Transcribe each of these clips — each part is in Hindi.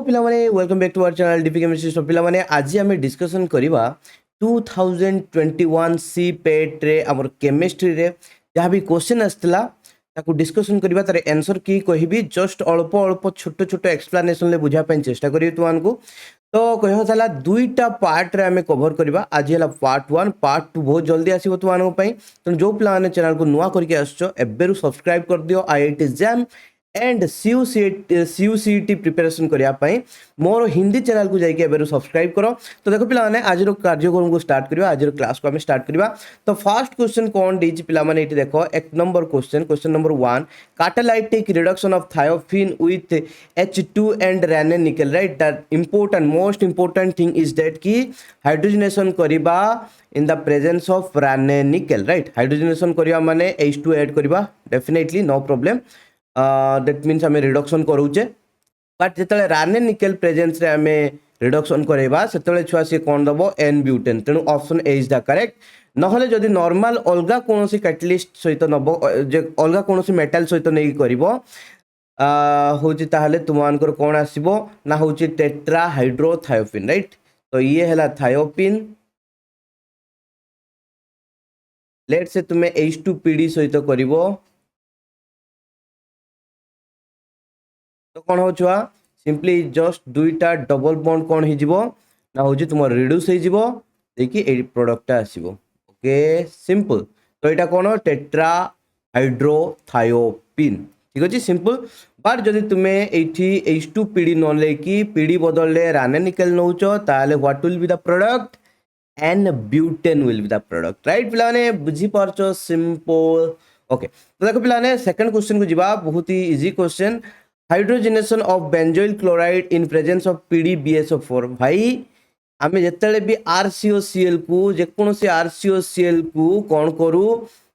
पिला माने welcome back to our channel DP chemistry. So पिला माने आज आम डिस्कसन करवा 2021 सी पेट रे हमर केमिस्ट्री रे जहाँ भी क्वेश्चन आसला ताकू डिस्कसन करवा तार आंसर की कहबी जस्ट अल्प अल्प छोट छोट एक्सप्लेनेशन ले बुझा पाई चेष्टा करी तुमको। तो कह सारा दुईटा पार्ट रे आम कवर करवा। आज है पार्ट 1, पार्ट 2 बहुत जल्दी आसो तुम तेणु जो पिला चैनल को नुआ करके आसबेरु सब्सक्राइब कर दियो आईआईटी जैम एंड सीयूसीटी प्रिपरेशन करने मोर हिंदी चैनल को जाइए सब्सक्राइब करो। तो देखो पिला माने आज कार्यक्रम को स्टार्ट करवा, आज क्लास को आम स्टार्ट करवा। तो फर्स्ट क्वेश्चन कौन देछि पिला माने एठी देखो एक number question number 1 catalytic reduction of thiophene with H2 and Raney nickel right. That important most important thing is that कि हाइड्रोजनेशन करबा in the presence of Raney nickel right. Hydrogenation करबा माने H2 ऐड करबा definitely no problem. That means आम रिडक्शन करूचे बट जो राने निकेल प्रेजेंस रे आम रिडक्शन करवा से छुआ सी कौन दब एन ब्यूटेन। तेणु option a is the correct. नहले जदि नॉर्मल अलगा कौन कैटलिस्ट सहित नब अलगा कौन मेटाल सहित नहीं कर होचे तुमको कौन आसो ना हूँ टेट्रा हाइड्रोथायोपिन राइट। तो ये है थायोपिन। लेट से तुम्हें H2PD सहित करिवो तो कौन हो छुआ सिंपली जस्ट दुईटा डबल बॉन्ड कौन हो ना हूँ तुम रिड्यूस हो देखिए प्रोडक्टा आसो। Okay simple. तो यहाँ कौन टेट्रा हाइड्रोथायोपिन ठीक अच्छे सिंपल। बट जदि तुम्हें ये H2PD न लेकि पीडी बदल राने निकेल नौच ताले what will be the product n butane will be the product right. पिला ने बुझी पारछ सिंपल। ओके तो देखो पिला ने सेकंड क्वेश्चन को जीवा बहुत ही easy question. Hydrogenation of benzoyl chloride in presence of PDBSO4 भाई आम जिते भी RCOCl को जेकोसी RCOCl को कौन करू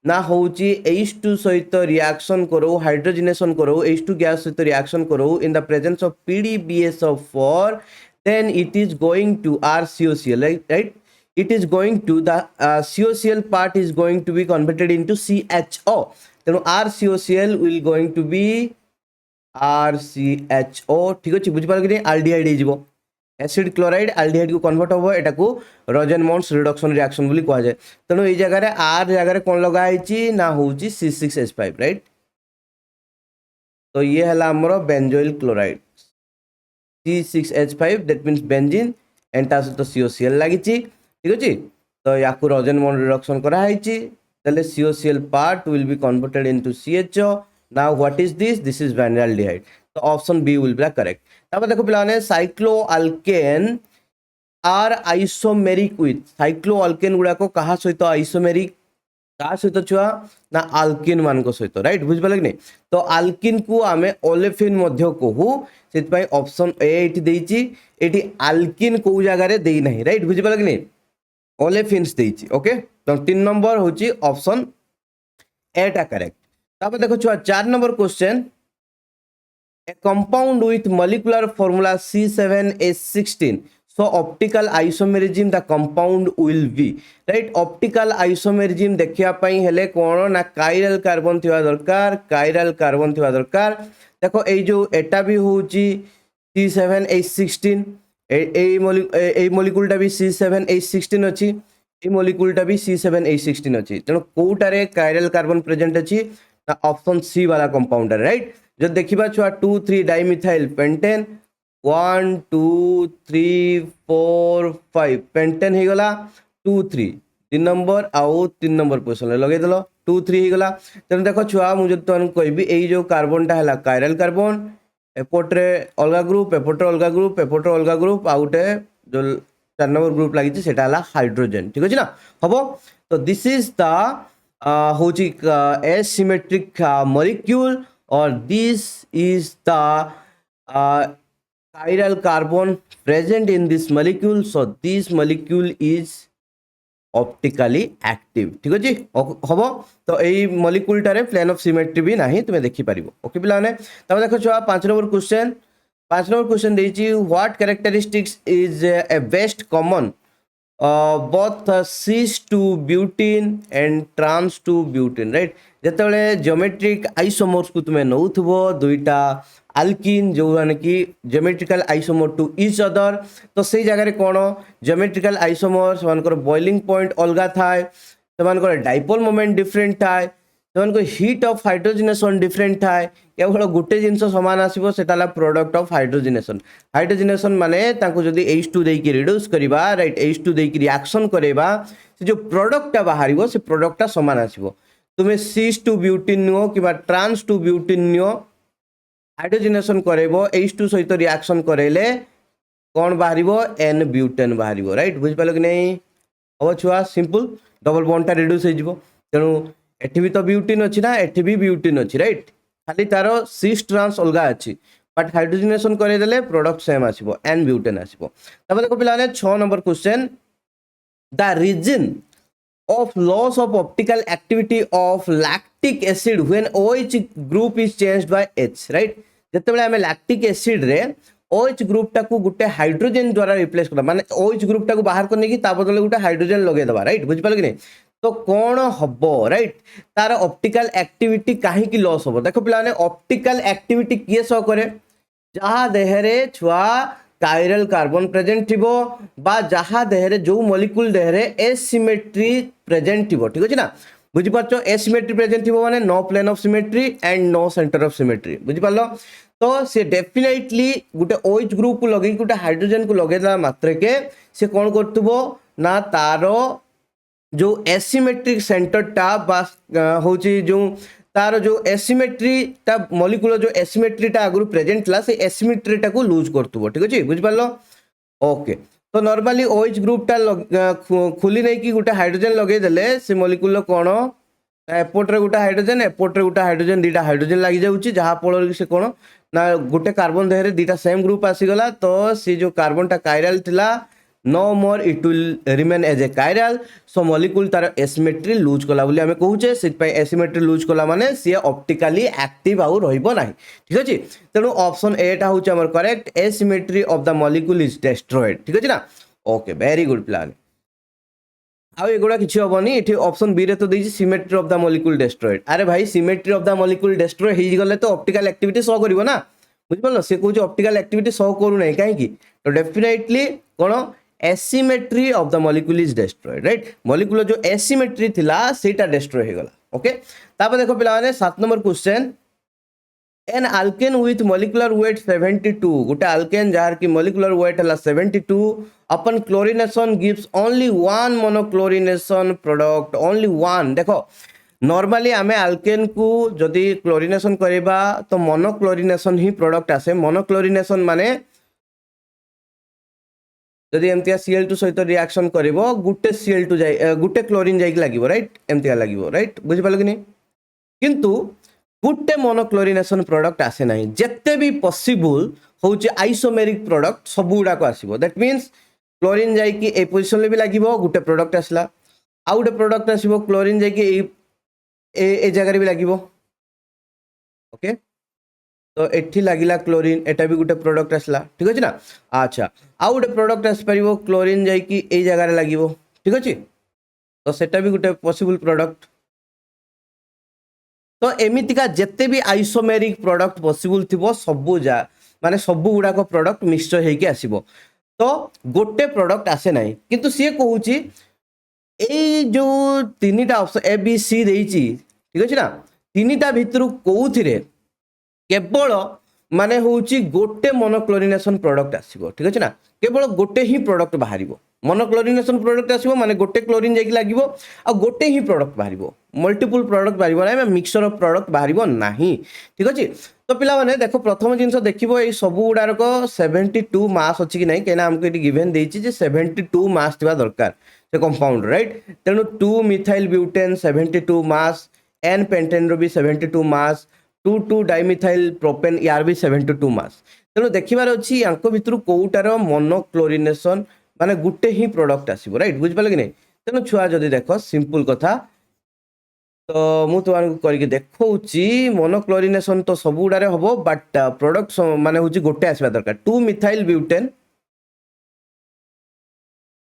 ना हूँ H2 सहित रिएक्शन करो हाइड्रोजनेशन करो H2 गैस सहित रिएक्शन करो in the presence of PDBSO4 then it is going to RCOCl right. It is going to the COCl part is going to be converted into CHO. तेणु RCOCl will going to be RCHO ठीक अच्छे बुझिपार कि आल्डिहाइड हो एसिड क्लोराइड आल्डिहाइड को कन्वर्ट हम एटा को रोजेनमॉन्स रिडक्शन रिएक्शन बोली कह जाए। तेणु ये जगह आर जगह कौन लगाई ना हूँ C6H5 राइट। तो ये है आमर benzoyl chloride C6H5 that means benzene and ता सहित COCl लगी ठीक अच्छे। तो या रोजेनमॉन्स रिडक्शन कराई COCl part will be converted into CHO। Now what is this? This is vinylaldehyde. So option B will be correct. तब देखो पिलाने साइक्लोअल्केन आर आइसोमेरिक विथ साइक्लोअल्केन गुड़ा को कहा सहित आइसोमेरिक कहा सहित छुआ ना आल्किन मान को सहित राइट बुझ पाले कि नहीं। तो आल्किन को आमे ओलेफिन मध्य कहू से ऑप्शन ए एठी देइची एठी आल्किन को जगह रे देई नहीं राइट बुझ पाले कि नहीं ओलेफिन्स देइची। ओके तो 3 नंबर होची ऑप्शन ए टा करेक्ट। तब देखो छुआ 4 number question A compound with molecular formula C7H16 so optical isomerism the compound will be right. Optical isomerism देखिया पई हेले कोन ना काइरल कार्बन थिवा दरकार काइरल कार्बन थिवा दरकार। देखो ए जो एटा भी होची C7H16 ए मॉलिक्यूलटा भी C7H16 अछि ए मॉलिक्यूलटा भी C7H16 अछि। तेणु कोटारे काइरल कार्बन प्रेजेंट अछि ऑप्शन सी वाला कंपाउंड राइट। जो देखिबा छुआ 2,3 डाइमिथाइल पेंटेन 1 2 3 4 5 पेंटेन हो गला 2 3 3 नंबर आउ 3 नंबर पोजिशन लगे दल 2 3 हो गला। तेणु देख छुआ मुझे तुमको कहबी यही जो कार्बनटा है काइरल कार्बन एपट्रे अलग ग्रुप एपट्रे अलग ग्रुप एपट्रे अलग ग्रुप आ गोटे जो 4 नंबर ग्रुप लगी से हाइड्रोजन ठीक अच्छे ना हम। तो दिस इज द हूँ एसिमेट्रिक मॉलिक्यूल और this is the chiral carbon present in this molecule. So this molecule is optically active ठीक अच्छे हम। तो यही molecule Tare plane of symmetry भी नहीं तुम्हें देखी पार। ओके पिलाने तब देखो छुआ 5 नंबर क्वेश्चन देछि what characteristics is a best common both cis to butene and trans to butene right. ଯେତେବେଳେ ଜିଓମେଟ୍ରିକ୍ ଆଇସୋମର୍ସକୁ ତୁମେ ନେଉଥିବ ଦୁଇଟା ଆଲକିନ୍ ଯେଉଁମାନେ କି ଜିଓମେଟ୍ରିକାଲ ଆଇସୋମର ଟୁ ଇଚ୍ ଅଦର, ତ ସେଇ ଜାଗାରେ କ'ଣ ଜିଓମେଟ୍ରିକାଲ ଆଇସୋମର ସେମାନଙ୍କର ବଏଲିଂ ପଏଣ୍ଟ ଅଲଗା ଥାଏ, ସେମାନଙ୍କର ଡାଇପୋଲ୍ ମୋମେଣ୍ଟ ଡିଫରେଣ୍ଟ ଥାଏ, ସେମାନଙ୍କ ହିଟ୍ ଅଫ୍ ହାଇଡ୍ରୋଜିନେସନ୍ ଡିଫରେଣ୍ଟ ଥାଏ। କେବଳ ଗୋଟେ ଜିନିଷ ସମାନ ଆସିବ, ସେଟା ହେଲା ପ୍ରଡକ୍ଟ ଅଫ୍ ହାଇଡ୍ରୋଜିନେସନ୍। ହାଇଡ୍ରୋଜିନେସନ୍ ମାନେ ତାଙ୍କୁ ଯଦି H2 ଦେଇକି ରିଡ୍ୟୁସ୍ କରିବା, ରାଇଟ୍, H2 ଦେଇକି ରିଆକ୍ସନ୍ କରାଇବା, ସେ ଯେଉଁ ପ୍ରଡକ୍ଟଟା ବାହାରିବ ସେ ପ୍ରଡକ୍ଟଟା ସମାନ ଆସିବ। ତୁମେ ସିସ୍ ଟୁ ବ୍ୟୁଟିନ୍ ନିଅ କିମ୍ବା ଟ୍ରାନ୍ସ ଟୁ ବ୍ୟୁଟିନ୍ ନିଅ, ହାଇଡ୍ରୋଜିନେସନ୍ କରାଇବ, H2 ସହିତ ରିଆକ୍ସନ୍ କରାଇଲେ କ'ଣ ବାହାରିବ? N ବ୍ୟୁଟେନ୍ ବାହାରିବ, ରାଇଟ୍। ବୁଝିପାରିଲ କି ନାହିଁ? ହବ ଛୁଆ, ସିମ୍ପଲ୍, ଡବଲ ବଣ୍ଡଟା ରିଡ୍ୟୁସ୍ ହେଇଯିବ। ତେଣୁ ଏଠି ବି ତ ବ୍ୟୁଟିନ୍ ଅଛି ନା, ଏଠି ବି ବ୍ୟୁଟିନ୍ ଅଛି, ରାଇଟ୍, ଖାଲି ତାର ସିସ୍ ଟ୍ରାନ୍ସ ଅଲଗା ଅଛି, बट हाइड्रोजनेशन करदेले प्रोडक्ट सेम आसीबो, एन ब्यूटेन आसीबो। तब देखो पिलाने 6 number question, the reason of loss of optical activity of lactic acid when OH group is changed by H, right? जेतेबेले हमें लैक्टिक एसिड रे OH ग्रुप टाकू गुटे हाइड्रोजन द्वारा रिप्लेस करबा, माने OH ग्रुप टाकू बाहर करने की ता बदले गुटे हाइड्रोजन लगे दबा, राइट? बुझ पाल कि नहीं? तो कौन हबो, राइट? तार ऑप्टिकल एक्टिविटी काहे की लॉस हबो? देखो पिलाने ऑप्टिकल एक्टिविटी किए सो करे, जहा देहरे छुआ कायरल कार्बन प्रेजेंट थिबो बा जहा देहरे जो मॉलिक्यूल देहरे एसिमेट्री प्रेजेंट थिबो, ठीक अछि ना? बुझि पाछो, एसिमेट्री प्रेजेंट थिबो माने no plane of symmetry and no centre of symmetry, बुझि पालो? तो से डेफिनेटली गुटे OH ग्रुप को लगे गुटे हाइड्रोजन को लगेला मात्र के से कोन करथबो ना, तारो जो एसिमेट्रिक सेंटर टा बा होची जो तार जो एसिमेट्री ता मॉलिक्यूल जो एसिमेट्री टा आगु प्रेजेंट ला से एसिमेट्री टा को लूज करथबो, ठीक अछि? बुझि पालो? ओके, तो नॉर्मली OH ग्रुप टा खुली नहीं कि गुटे हाइड्रोजन लगे देले से मॉलिक्यूल कोन एपोर्ट रे गुटे हाइड्रोजन, एपोर्ट रे गुटे हाइड्रोजन, दीटा हाइड्रोजन लागि जाउची, जहा फल से कोन ना गुटे कार्बन देहरे दीटा सेम ग्रुप आसी गला, तो सी जो कार्बन टा कायरल थिला no more it will remain as a chiral, so molecule तार एसिमेट्री लूज कला बोली हमें कहूचे, से एसिमेट्री लूज कला माने सी ऑप्टिकली एक्टिव आउ रहिबो नाही, ठीक अछि? तेनु ऑप्शन ए टा होचे हमर correct, asymmetry of the molecule is destroyed, ठीक अछि ना? Okay, very good plan. आउ एगुड़ा किछि हबनी, एठी ऑप्शन बी रे तो देछि symmetry of the molecule destroyed. अरे भाई, symmetry of the molecule destroy हेइ गले तो ऑप्टिकल एक्टिविटी शो करिवो ना, बुझ पालो? से कहूचे ऑप्टिकल एक्टिविटी शो करू नै, काहे कि? तो definitely cone asymmetry of the molecule is destroyed, right? Molecule जो एसिमेट्री थिला सेटा डिस्ट्रॉय हे गला, ओके? तापर देखो पिला माने 7 number question, an alkane with molecular weight 72, गोटे अल्केन जार की मॉलिक्यूलर वेट हला 72, अपन chlorination gives only one monochlorination product, only one. देखो नॉर्मली आमे अल्केन को जदि क्लोरिनेशन करबा तो मोनोक्लोरिनेशन ही प्रोडक्ट आसे। मोनोक्लोरिनेशन माने जदि एमतिया Cl2 सहित रिएक्शन करबो गुटे Cl2 जाय गुटे क्लोरीन जाय लागिवो, राइट? एमतिया लागिवो, राइट? बुझि पालो कि नहीं? किंतु गुटे मोनोक्लोरिनेशन प्रोडक्ट आसे नाही, जेते भी पॉसिबल होचे आइसोमेरिक प्रोडक्ट सब गुडा को आसीबो। दैट मींस क्लोरीन जाय कि ए पोजीशन ले भी लागिवो, गुटे प्रोडक्ट आसला, आ गुटे प्रोडक्ट आसीबो क्लोरीन जाय कि ए जगह रे भी लागिवो, ओके? तो एठी लागिला क्लोरीन, एटा भी गुटे प्रोडक्ट आसला, ठीक अछि ना? अच्छा, आ गुटे प्रोडक्ट आस परिबो क्लोरीन जाय कि ए जगह रे लागिवो, ठीक अछि? तो सेटा भी गुटे पॉसिबल प्रोडक्ट। तो एमितिका जेते भी आइसोमेरिक प्रोडक्ट पॉसिबल थिबो सबु जा माने सबु गुडा को प्रोडक्ट मिक्सचर हेके आसीबो, तो गोटे प्रोडक्ट आसे नाही। किंतु से कहूची ए जो तीनटा ऑप्शन ए बी सी देइची, ठीक अछि ना? तीनटा भितरु कोउथिरे केवल माने होउची गोटे मोनोक्लोरिनेशन प्रोडक्ट आसीबो, ठीक अछि ना? केवल गोटे ही प्रोडक्ट बाहरिबो। मोनोक्लोरिनेशन प्रोडक्ट आसीबो माने गोटे क्लोरीन जाइक लागिवो आ गोटे ही प्रोडक्ट बाहरिबो, मल्टीपल प्रोडक्ट बाहरिबो नाही, मिक्सचर ऑफ प्रोडक्ट बाहरिबो नाही, ठीक अछि? तो पिला माने देखो प्रथम जिंस देखिबो ए सबु गुडार को 72 मास अछि कि नाही, केना हमको एटी गिवन देइची जे 72 मास थिबा दरकार से कंपाउंड, राइट? तेनु 2 methyl butane 72 mass, n pentane रो भी 72 मास, 2 डाइमिथाइल प्रोपेन यार भी 72 मास। तेनु देखिबार अछि यांको भितरु कोउटार मोनोक्लोरिनेशन माने गुटे ही प्रोडक्ट आसीबो, राइट? बुझ पाले कि नहीं? तेनु छुआ जदि देखो सिंपल कथा, तो मु तुमको करके देखौची मोनोक्लोरिनेशन तो सब गुडारे हबो, बट प्रोडक्ट माने होची गोटे आसीबा दरकार। 2 मिथाइल ब्यूटेन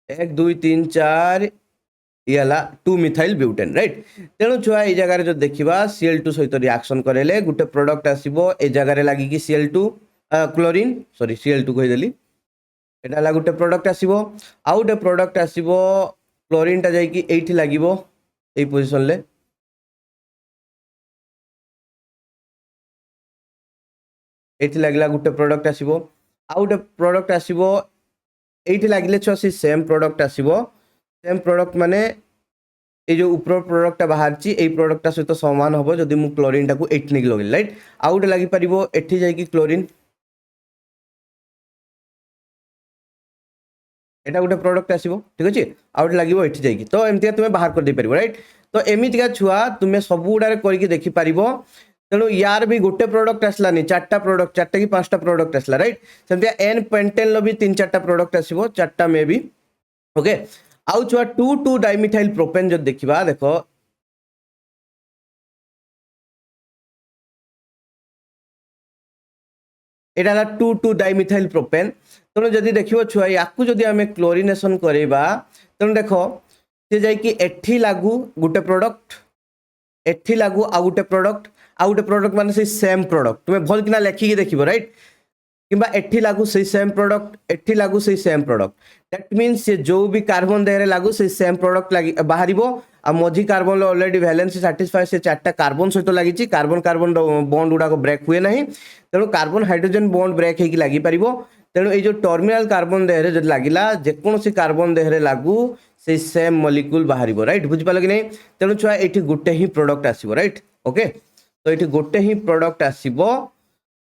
1 2 3 4 ये हला 2 मिथाइल ब्यूटेन राइट। तेणु छुआ ये जगह जो देखा Cl2 सहित रिएक्शन करेले गोटे प्रोडक्ट आसीबो ए जगह लागी कि Cl2 क्लोरीन सॉरी Cl2 कहिदेली एटा ला गोटे प्रोडक्ट आसीबो आ गोटे प्रोडक्ट आसीबो क्लोरीन टा जाई कि एठी लागिबो ए पोजीशन ले एठी लागला गोटे प्रोडक्ट आसीबो आ गोटे प्रोडक्ट आसीबो एठी लागिले छ से सेम प्रोडक्ट आसीबो सेम प्रोडक्ट माने ये जो ऊपर प्रोडक्ट बाहर ची ए प्रोडक्ट सहित समान हबो जदि मु क्लोरीन टाकू एठी निक लगे राइट आ गोटे लागि परिबो एठी जाई कि क्लोरीन एटा गोटे प्रोडक्ट आसीबो ठीक अछि आ गोटे लागिबो एठी जाई कि तो एमतिया तुमे बाहर कर दे परिबो राइट। तो एमितिका छुआ तुमे सब गुडारे करके देखि परिबो तेणु यार भी गोटे प्रोडक्ट आसलानी चारटा प्रोडक्ट चारटा कि पांचटा प्रोडक्ट आसला राइट सेमतिया एन पेंटेन लो भी तीन चारटा प्रोडक्ट आसीबो चारटा मे भी ओके। आउ छुआ 2,2 डाइमिथाइल प्रोपेन जो देखिबा देखो एटा ला 2,2 डाइमिथाइल प्रोपेन तेणु जदि देखिबो छुआ याकू जदि आमे क्लोरिनेशन करेबा तेणु देखो से जाई कि एठी लागू गोटे प्रोडक्ट एठी लागू आ गोटे प्रोडक्ट माने से सेम प्रोडक्ट तुमे भल किना लेखिकी देखिबो राइट किंबा एठी लागू से सेम प्रोडक्ट एठी लागू से सेम प्रोडक्ट दैट मींस से जो भी कार्बन देहरे लागू से सेम प्रोडक्ट लागि बाहरिबो आ मझी कार्बन ऑलरेडी वैलेंस सैटिस्फाई से चारटा कार्बन सहित लागिची कार्बन कार्बन बॉन्ड गुडा को ब्रेक हुए नहीं तेणु कार्बन हाइड्रोजन बॉन्ड ब्रेक हेकी लागि परिबो तेणु ए जो टर्मिनल कार्बन देहरे जदि लागिला जेकोनोसी कार्बन देहरे लागू से सेम मॉलिक्यूल बाहरिबो राइट बुझि पालो कि नहीं। तेणु छुआ एठी गोटे ही प्रोडक्ट आसीबो राइट ओके तो एठी गोटे ही प्रोडक्ट आसीबो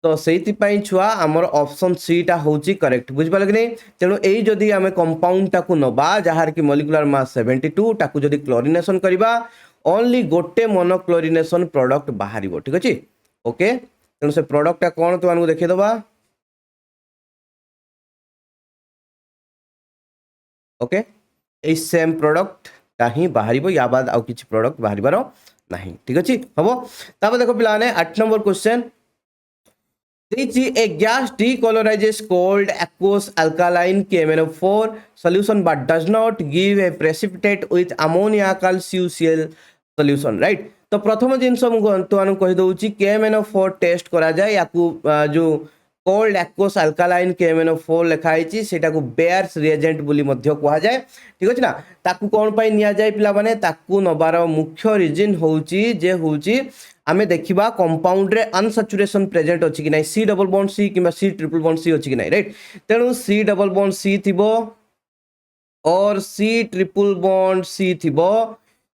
तो से छुआ आमर ऑप्शन सी टा होची करेक्ट बुझ पाल कि नहीं। तेणु यही जदि आम कंपाउंड टाकू नबा जहार कि मॉलिक्यूलर मास 72 टाकू जदि क्लोरिनेशन करबा ओनली गोटे मोनो क्लोरिनेशन प्रोडक्ट बाहर ठीक अच्छे ओके। तेणु से प्रोडक्ट टा कौन तुमको देखिए दबा ओके ये सेम प्रोडक्ट टा ही बाहर या बाद आउ किसी प्रोडक्ट बाहर नहीं ठीक अच्छे हम तापर देखो पिलाने 8 number question a gas decolorizes cold aqueous alkaline KMnO4 solution but does not give a precipitate with ammonia CuCl solution right। तो प्रथम जिनस मुझे कही दूसरी KMnO4 टेस्ट करा जाए या जो कोल्ड एक्वस अल्कालाइन KMnO4 लिखाई से बेयर्स रिएजेंट बोली कह जाए ठीक अच्छे ना ताकू कौन पाई निया जाए पिला माने ताकू नबार मुख्य रिजन होची जे होची आमे देखिबा कंपाउंड रे अनसैचुरेशन प्रेजेंट अछि कि नै C double bond C किबा C triple bond C अछि कि नै राइट। तेणु C डबल बॉन्ड C थिबो और C ट्रिपल बॉन्ड C थिबो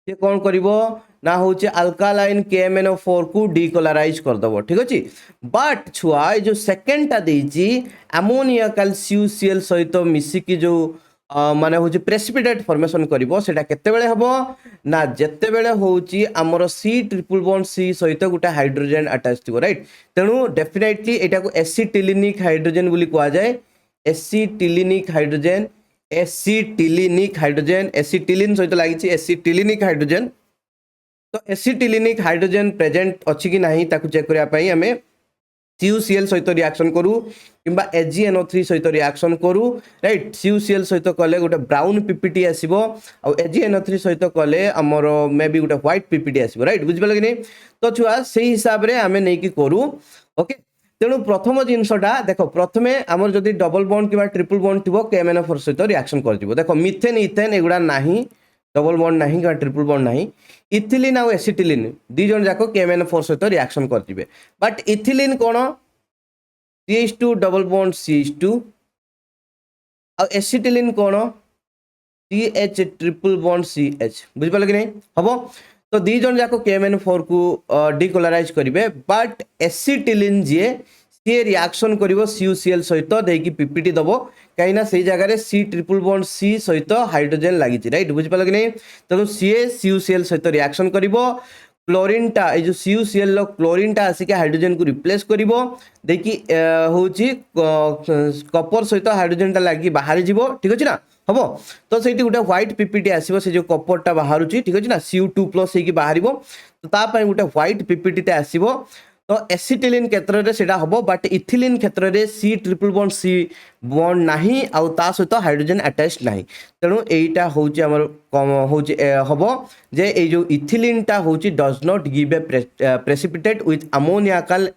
से कौन करिवो ना होचे अल्कालाइन KMnO4 को डीकलराइज कर दबो ठीक अछि। बट छुआ जो सेकंड टा देछि अमोनिया CuCl सहित मिसी की जो माने होची प्रेसिपिटेट फॉर्मेशन करिवो सेटा केते बेले हबो ना जेते बेले होची हमर C ट्रिपल बॉन्ड C सहित गोटे हाइड्रोजन अटैच थिबो राइट। तेणु डेफिनेटली एटा को एसिटिलिनिक हाइड्रोजन बोली कहा जाए एसिटिलिनिक हाइड्रोजन एसिटिलिन सहित लागिछि एसिटिलिनिक हाइड्रोजन तो एसिटिलिनिक हाइड्रोजन प्रेजेंट अछि कि नाही ताकू चेक करिया पई हमें CuCl सहित रिएक्शन करू किंबा AgNO3 सहित रिएक्शन करू राइट। CuCl सहित कले गोटे ब्राउन पीपीटी आसीबो आ AgNO3 सहित कले हमर मे बी गोटे व्हाइट पीपीटी आसीबो राइट बुझ पाल कि नहीं। तो छुआ सेही हिसाब रे हमें नै कि करू ओके। तेणु प्रथम जिनसटा देख प्रथमे आमर जदि डबल बॉन्ड किंबा ट्रिपल बॉन्ड थिबो KMnO4 सहित रिएक्शन कर दिबो देखो मिथेन इथेन एगुडा नाही डबल बॉन्ड नहीं कि ट्रिपल बॉन्ड नहीं इथिलिन आउ एसिटिलिन दी जन जाको KMnO4 सहित रिएक्शन कर दिबे but ethylene cone CH2 double bond CH2 आउ एसिटिलिन कोन CH ट्रिपल बॉन्ड CH बुझ पाल कि नहीं हबो। तो दी जन जाको KMnO4 को डीकलराइज करिवे बट एसिटिलिन जे सी रिएक्शन करिवो CuCl सहित देकी पीपीटी दबो कहीं से जगह C ट्रिपल बॉन्ड C सहित हाइड्रोजन लगी राइट बुझ पाल कि नहीं। तेणु सी CuCl सहित रिएक्शन करिवो क्लोरीन टा ए जो CuCl लो क्लोरीन टा आसिक हाइड्रोजन को रिप्लेस करिवो देखि होची कॉपर सहित हाइड्रोजन टा लगी बाहर जीवो ठीक अछि ना हबो। तो सेठी गोटे व्हाइट पीपीटी आसीबो से जो कॉपर टा बाहरुची ठीक अछि ना Cu2+ हेकी बाहरिबो तो ता पय गोटे व्हाइट पीपीटी टा आसीबो तो एसिटिलिन क्षेत्र में सेटा हबो बट इथिलिन क्षेत्र में C triple bond C bond नाही आउ ता सहित हाइड्रोजन अटैच नाही तेणु एटा होची हमर होची हबो जे ए जो इथिलिन टा होची does not give a precipitate with अमोनियाकल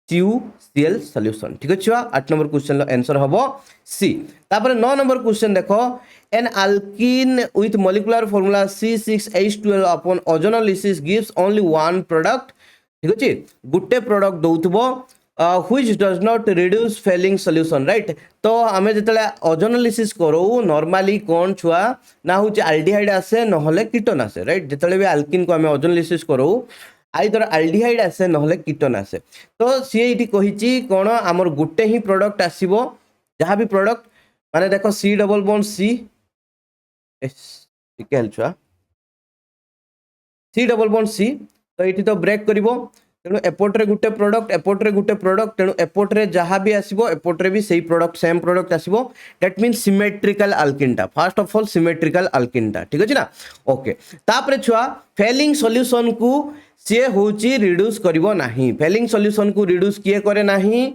CuCl solution ठीक अछि 8 नंबर क्वेश्चन लो आंसर हबो सी तापर 9 नंबर क्वेश्चन देखो an alkene with molecular formula C6H12 upon ozonolysis gives only one product ठीक अछि गुटे प्रोडक्ट दउथबो which does not reduce Fehling solution right तो आमे जतले ओजोनोलिसिस करो नॉर्मली कोन छुआ ना होची एल्डिहाइड आसे नहले कीटोन आसे राइट जतले भी अल्कीन को आमे ओजोनोलिसिस करो आइदर एल्डिहाइड आसे नहले कीटोन आसे तो सी एठी कहिची कोन हमर गुटे ही प्रोडक्ट आसीबो जहां भी प्रोडक्ट माने देखो सी डबल बॉन्ड सी ठीक है छुआ सी डबल बॉन्ड सी तो ये तो ब्रेक करिवो तेणु एपोर्टे गुटे प्रोडक्ट तेणु एपोर्टे जहाँ भी आसो एपोर्टे भी सही प्रोडक्ट सेम प्रोडक्ट आसो दैट मीन सिमेट्रिकल अल्किनटा फर्स्ट ऑफ ऑल सिमेट्रिकल अल्किनटा ठीक अच्छे ना ओके तापर छुआ फेलिंग सॉल्यूशन को सी होची रिड्यूस करिवो नाही फेलिंग सॉल्यूशन को रिड्यूस किए करे नाही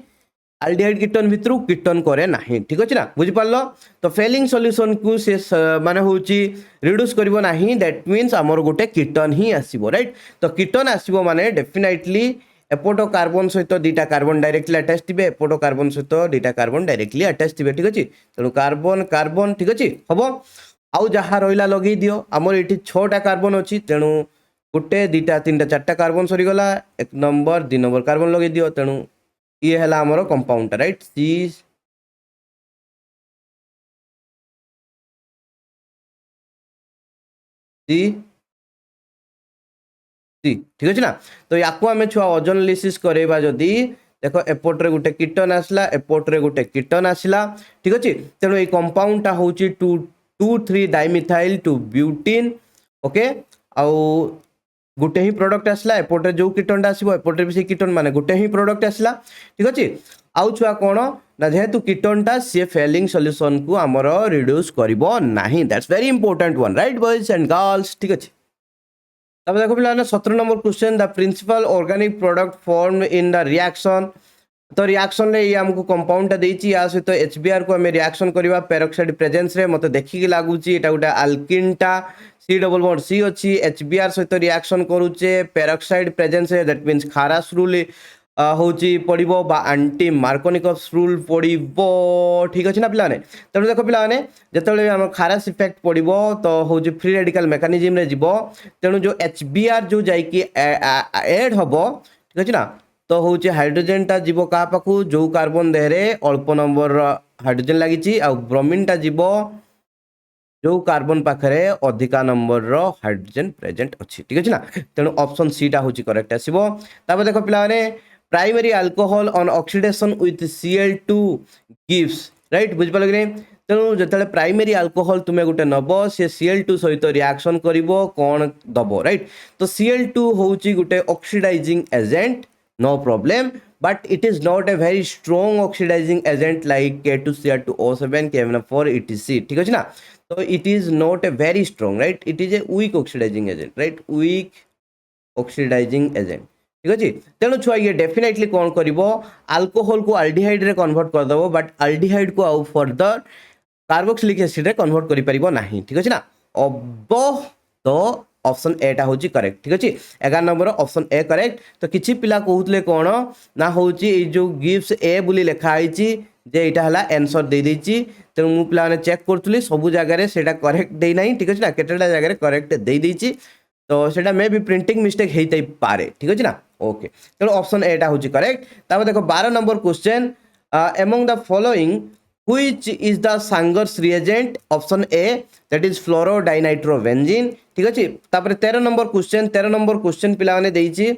एल्डिहाइड कीटोन भितर कीटोन करे नाही ठीक अच्छे ना बुझी पारलो तो फेलिंग सॉल्यूशन को से माने होची रिड्यूस करिवो नाही दैट मीन्स हमर गोटे कीटोन ही आसीबो राइट तो कीटोन आसीबो माने डेफिनेटली एपोटो कार्बन सहित दुटा कार्बन डायरेक्टली अटैच थिबे एपोटो कार्बन सहित दुटा कार्बन डायरेक्टली अटैच थिबे ठीक अछि तेणु कार्बन कार्बन ठीक अछि हबो आउ जहा रहिला लगेई दियो हमर एठी 6टा कार्बन अछि तेणु गोटे दुटा तीनटा चारटा कार्बन सरी गला 1 नंबर 2 नंबर कार्बन लगेई दियो तेणु ये है हमरो कंपाउंड राइट सी सी सी ठीक अच्छे ना तो या आम छुआ ओजोनोलिसिस करेबा जदि देखो एपोर्टे गोटे कीटोन आसला एपोर्टे गोटे कीटोन आसला ठीक अच्छे तेणु ये कंपाउंडटा हूँ 2,2,3 डाइमिथाइल 2 ब्यूटीन ओके आउ गोटे ही प्रोडक्ट आसला एपोर्टे जो कीटोनटा आसो एपोर्टे भी से कीटोन माने गोटे ही प्रोडक्ट आसला ठीक अच्छे आउ छुआ कौन ना जेहेतु कीटोनटा सी फेलिंग सॉल्यूशन को आमर रिड्यूस करिवो नाही that's very important one right boys and girls ठीक अच्छे तब देखो पिला 17 number question the principal organic product form in the reaction तो रिएक्शन रे ये हमको कंपाउंड देइची या सहित HBr को हमें रिएक्शन करबा पेरोक्साइड प्रेजेंस रे मते देखि के लागुची एटा गोटे अल्किनटा सी डबल बॉन्ड सी अछि HBr सहित रिएक्शन करूचे पेरोक्साइड प्रेजेंस रे दैट मींस खारास रूल होची पड़िबो बा एंटी मार्कोनिकस रूल पड़िबो ठीक अछि ना पिलाने तेणु देखो पिलाने जतले हम खारास इफेक्ट पड़िबो तो होची फ्री रेडिकल मेकानिज्म रे जिवो तेणु जो HBr जो जाई कि ऐड हबो ठीक अछि ना तो होची हाइड्रोजन टा जीवो का पाखु जो कार्बन देहरे अल्प नंबर हाइड्रोजन लागिची आ ब्रोमीन टा जीवो जो कार्बन पाखरे अधिका नंबर रो हाइड्रोजन प्रेजेंट अछि ठीक अछि ना तेणु ऑप्शन सी टा होची करेक्ट आसीबो तापर देखो पिलाने primary alcohol on oxidation with Cl2 gives right बुझ पाल कि तेणु जो प्राइमरी अल्कोहल तुम्हें गोटे नब सी Cl2 सहित रिएक्शन करिवो कौन दबो राइट तो Cl2 होची गोटे oxidizing agent no problem but it is not a very strong oxidizing agent like K2Cr2O7 KMnO4 etc ठीक है ना तो it is not a very strong right it is a weak oxidizing agent right weak oxidizing agent ठीक अच्छे तेणु छुआ ये डेफिनेटली कौन करिवो अल्कोहल को अल्डिहाइड रे कन्वर्ट कर दबो बट अल्डिहाइड को आउ फर्दर कार्बोक्सिलिक एसिड रे कन्वर्ट करि परिबो नाही ठीक अछि ना अब तो ऑप्शन ए टा होची करेक्ट ठीक अछि 11 नंबर ऑप्शन ए करेक्ट तो किछि पिला कहउतले कोन ना होची ए जो गिव्स ए बुली लिखा आइची जे एटा हला आंसर दे देची तेणु मु पिला ने चेक करथुली सब जगह रे सेटा करेक्ट दे नाही ठीक अछि ना केटेटा जगह रे करेक्ट दे देची तो सेटा मे भी प्रिंटिंग मिस्टेक हेतै पारे ठीक अछि ना ओके तेणु ऑप्शन ए टा होची करेक्ट तापर देखो 12 number question among the following which is the Sanger's reagent option A that is fluorodinitrovenzene ठीक अछि तापर 13 नंबर क्वेश्चन पिला माने देइची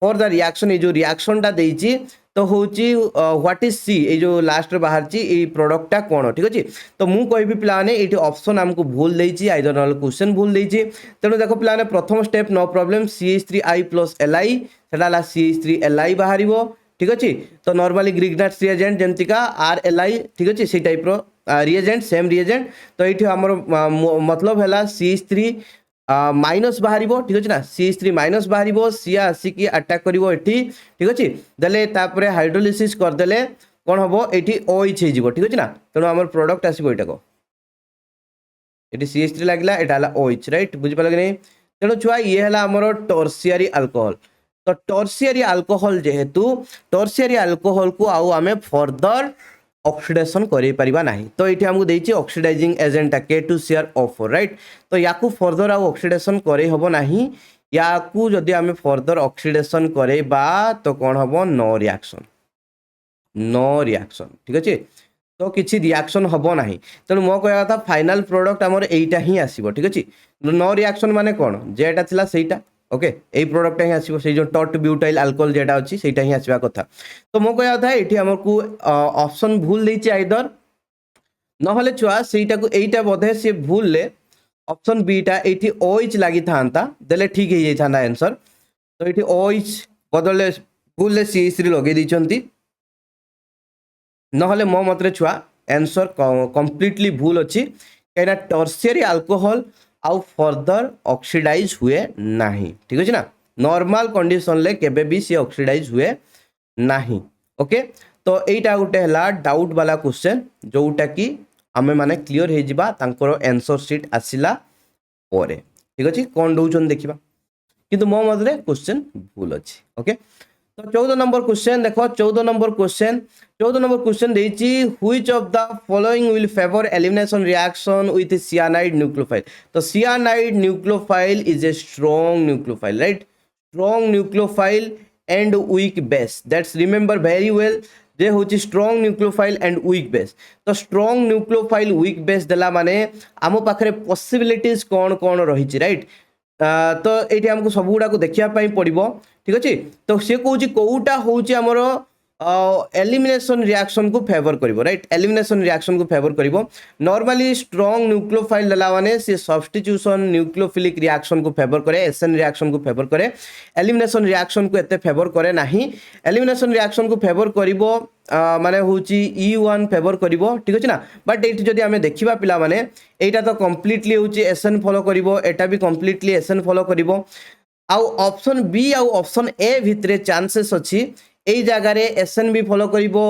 फॉर द रिएक्शन ए जो रिएक्शन टा देइची तो होची व्हाट इज सी ए जो लास्ट रे बाहर ची ए प्रोडक्ट टा कोन ठीक अछि तो मु कहबी पिला माने एठी ऑप्शन हमको भूल देइची आइदर नल क्वेश्चन भूल देइची तेनु देखो पिला माने प्रथम step no problem CH3I + Li सेटा ला CH3Li बाहरिबो ठीक अच्छे तो नॉर्मली ग्रिग्नाट्स रिएजेंट जेमतिका RLI ठीक अच्छे से टाइप रो रिएजेंट सेम रिएजेंट तो ये हमर मतलब है CH3 माइनस बाहर ठीक अच्छे ना CH3 माइनस बाहर सी आसिक अटाक कर ठीक अच्छे देले हाइड्रोलिसिस करदे कौन हम ये OH हो ठीक अच्छे ना तेणु आम प्रोडक्ट आसो यहाँ ये CH3 लगे यहाँ OH रईट बुझिपाल कि नहीं तेणु छुआ ये है आमर टर्सियरी अल्कोहल तो टर्सियरी अल्कोहल जेहेतु टर्सियरी अल्कोहल को आउ आमे फर्दर ऑक्सीडेशन करें परिबा नहीं तो ये हमको देछि oxidising agent K2Cr O4 right तो याकू फर्दर आउ ऑक्सीडेशन करे हबो नहीं याकू जदि आमे फर्दर ऑक्सीडेशन करे बा तो कौन हबो नो रिएक्शन ठीक अच्छे तो किसी रिएक्शन हबो नहीं तेणु मो कहया था फाइनल प्रोडक्ट आमर एटा ही आसीबो ठीक अच्छे नो रिएक्शन माने कौन जेटा थिला सेटा ओके यही प्रोडक्ट ही आसो जो टट ब्यूटाइल अल्कोहल जेटा अच्छी सेटा ही आसवा कथा तो मो कहया था ये आमको ऑप्शन भूल देछि आइदर नहले छुआ सेटा को एटा बोधे से भूल ले ऑप्शन बीटा ये OH लगी था देले ठीक है था आंसर तो ये OH बदले भूल ले CH3 लगे दी नहले मो मतरे छुआ आंसर कंप्लीटली भूल अच्छी कहीं टर्सियरी अल्कोहल आउ फर्दर ऑक्सीडाइज हुए नहीं ठीक अच्छे ना नॉर्मल कंडीशन ले केबे भी सी ऑक्सीडाइज हुए नहीं ओके तो यहीटा गोटे है डाउट वाला क्वेश्चन जोटा कि आमे माने क्लियर हो जिबा तांकर आंसर शीट आसिला परे ठीक अच्छे कौन दौन देखा किंतु मो मत क्वेश्चन भूल अच्छी ओके तो 14 नंबर क्वेश्चन देखो 14 नंबर क्वेश्चन देछि which of the following will favour elimination reaction with cyanide nucleophile तो cyanide nucleophile is a strong nucleophile right strong nucleophile and weak base that's remember very well जे होची strong nucleophile and weak base तो स्ट्रॉन्ग न्यूक्लियोफाइल वीक बेस देला माने आम पाखरे पॉसिबिलिटीज कौन कौन रही राइट तो ये आमको सब गुड़ा देखापी पड़ो ठीक अच्छे तो सी कौन कौटा हूँ आमर एलिमिनेशन रिएक्शन को फेवर करिवो राइट एलिमिनेशन रिएक्शन को फेवर करिवो नॉर्मली स्ट्रॉन्ग न्यूक्लियोफाइल देला माने से सब्स्टिट्यूशन न्यूक्लियोफिलिक रिएक्शन को फेवर करे एसएन रिएक्शन को फेवर करे एलिमिनेशन रिएक्शन को एते फेवर करे नाही एलिमिनेशन रिएक्शन को फेवर करिवो माने होची E1 फेवर करिवो ठीक अछि ना बट एठी जदि हमें देखिबा पिला माने एटा तो कंप्लीटली होची एसएन फॉलो करिवो एटा भी कंप्लीटली एसएन फॉलो करिवो आउ ऑप्शन बी आउ ऑप्शन ए भितरे चांसेस अछि एई जगह रे एसएन भी फॉलो करिवो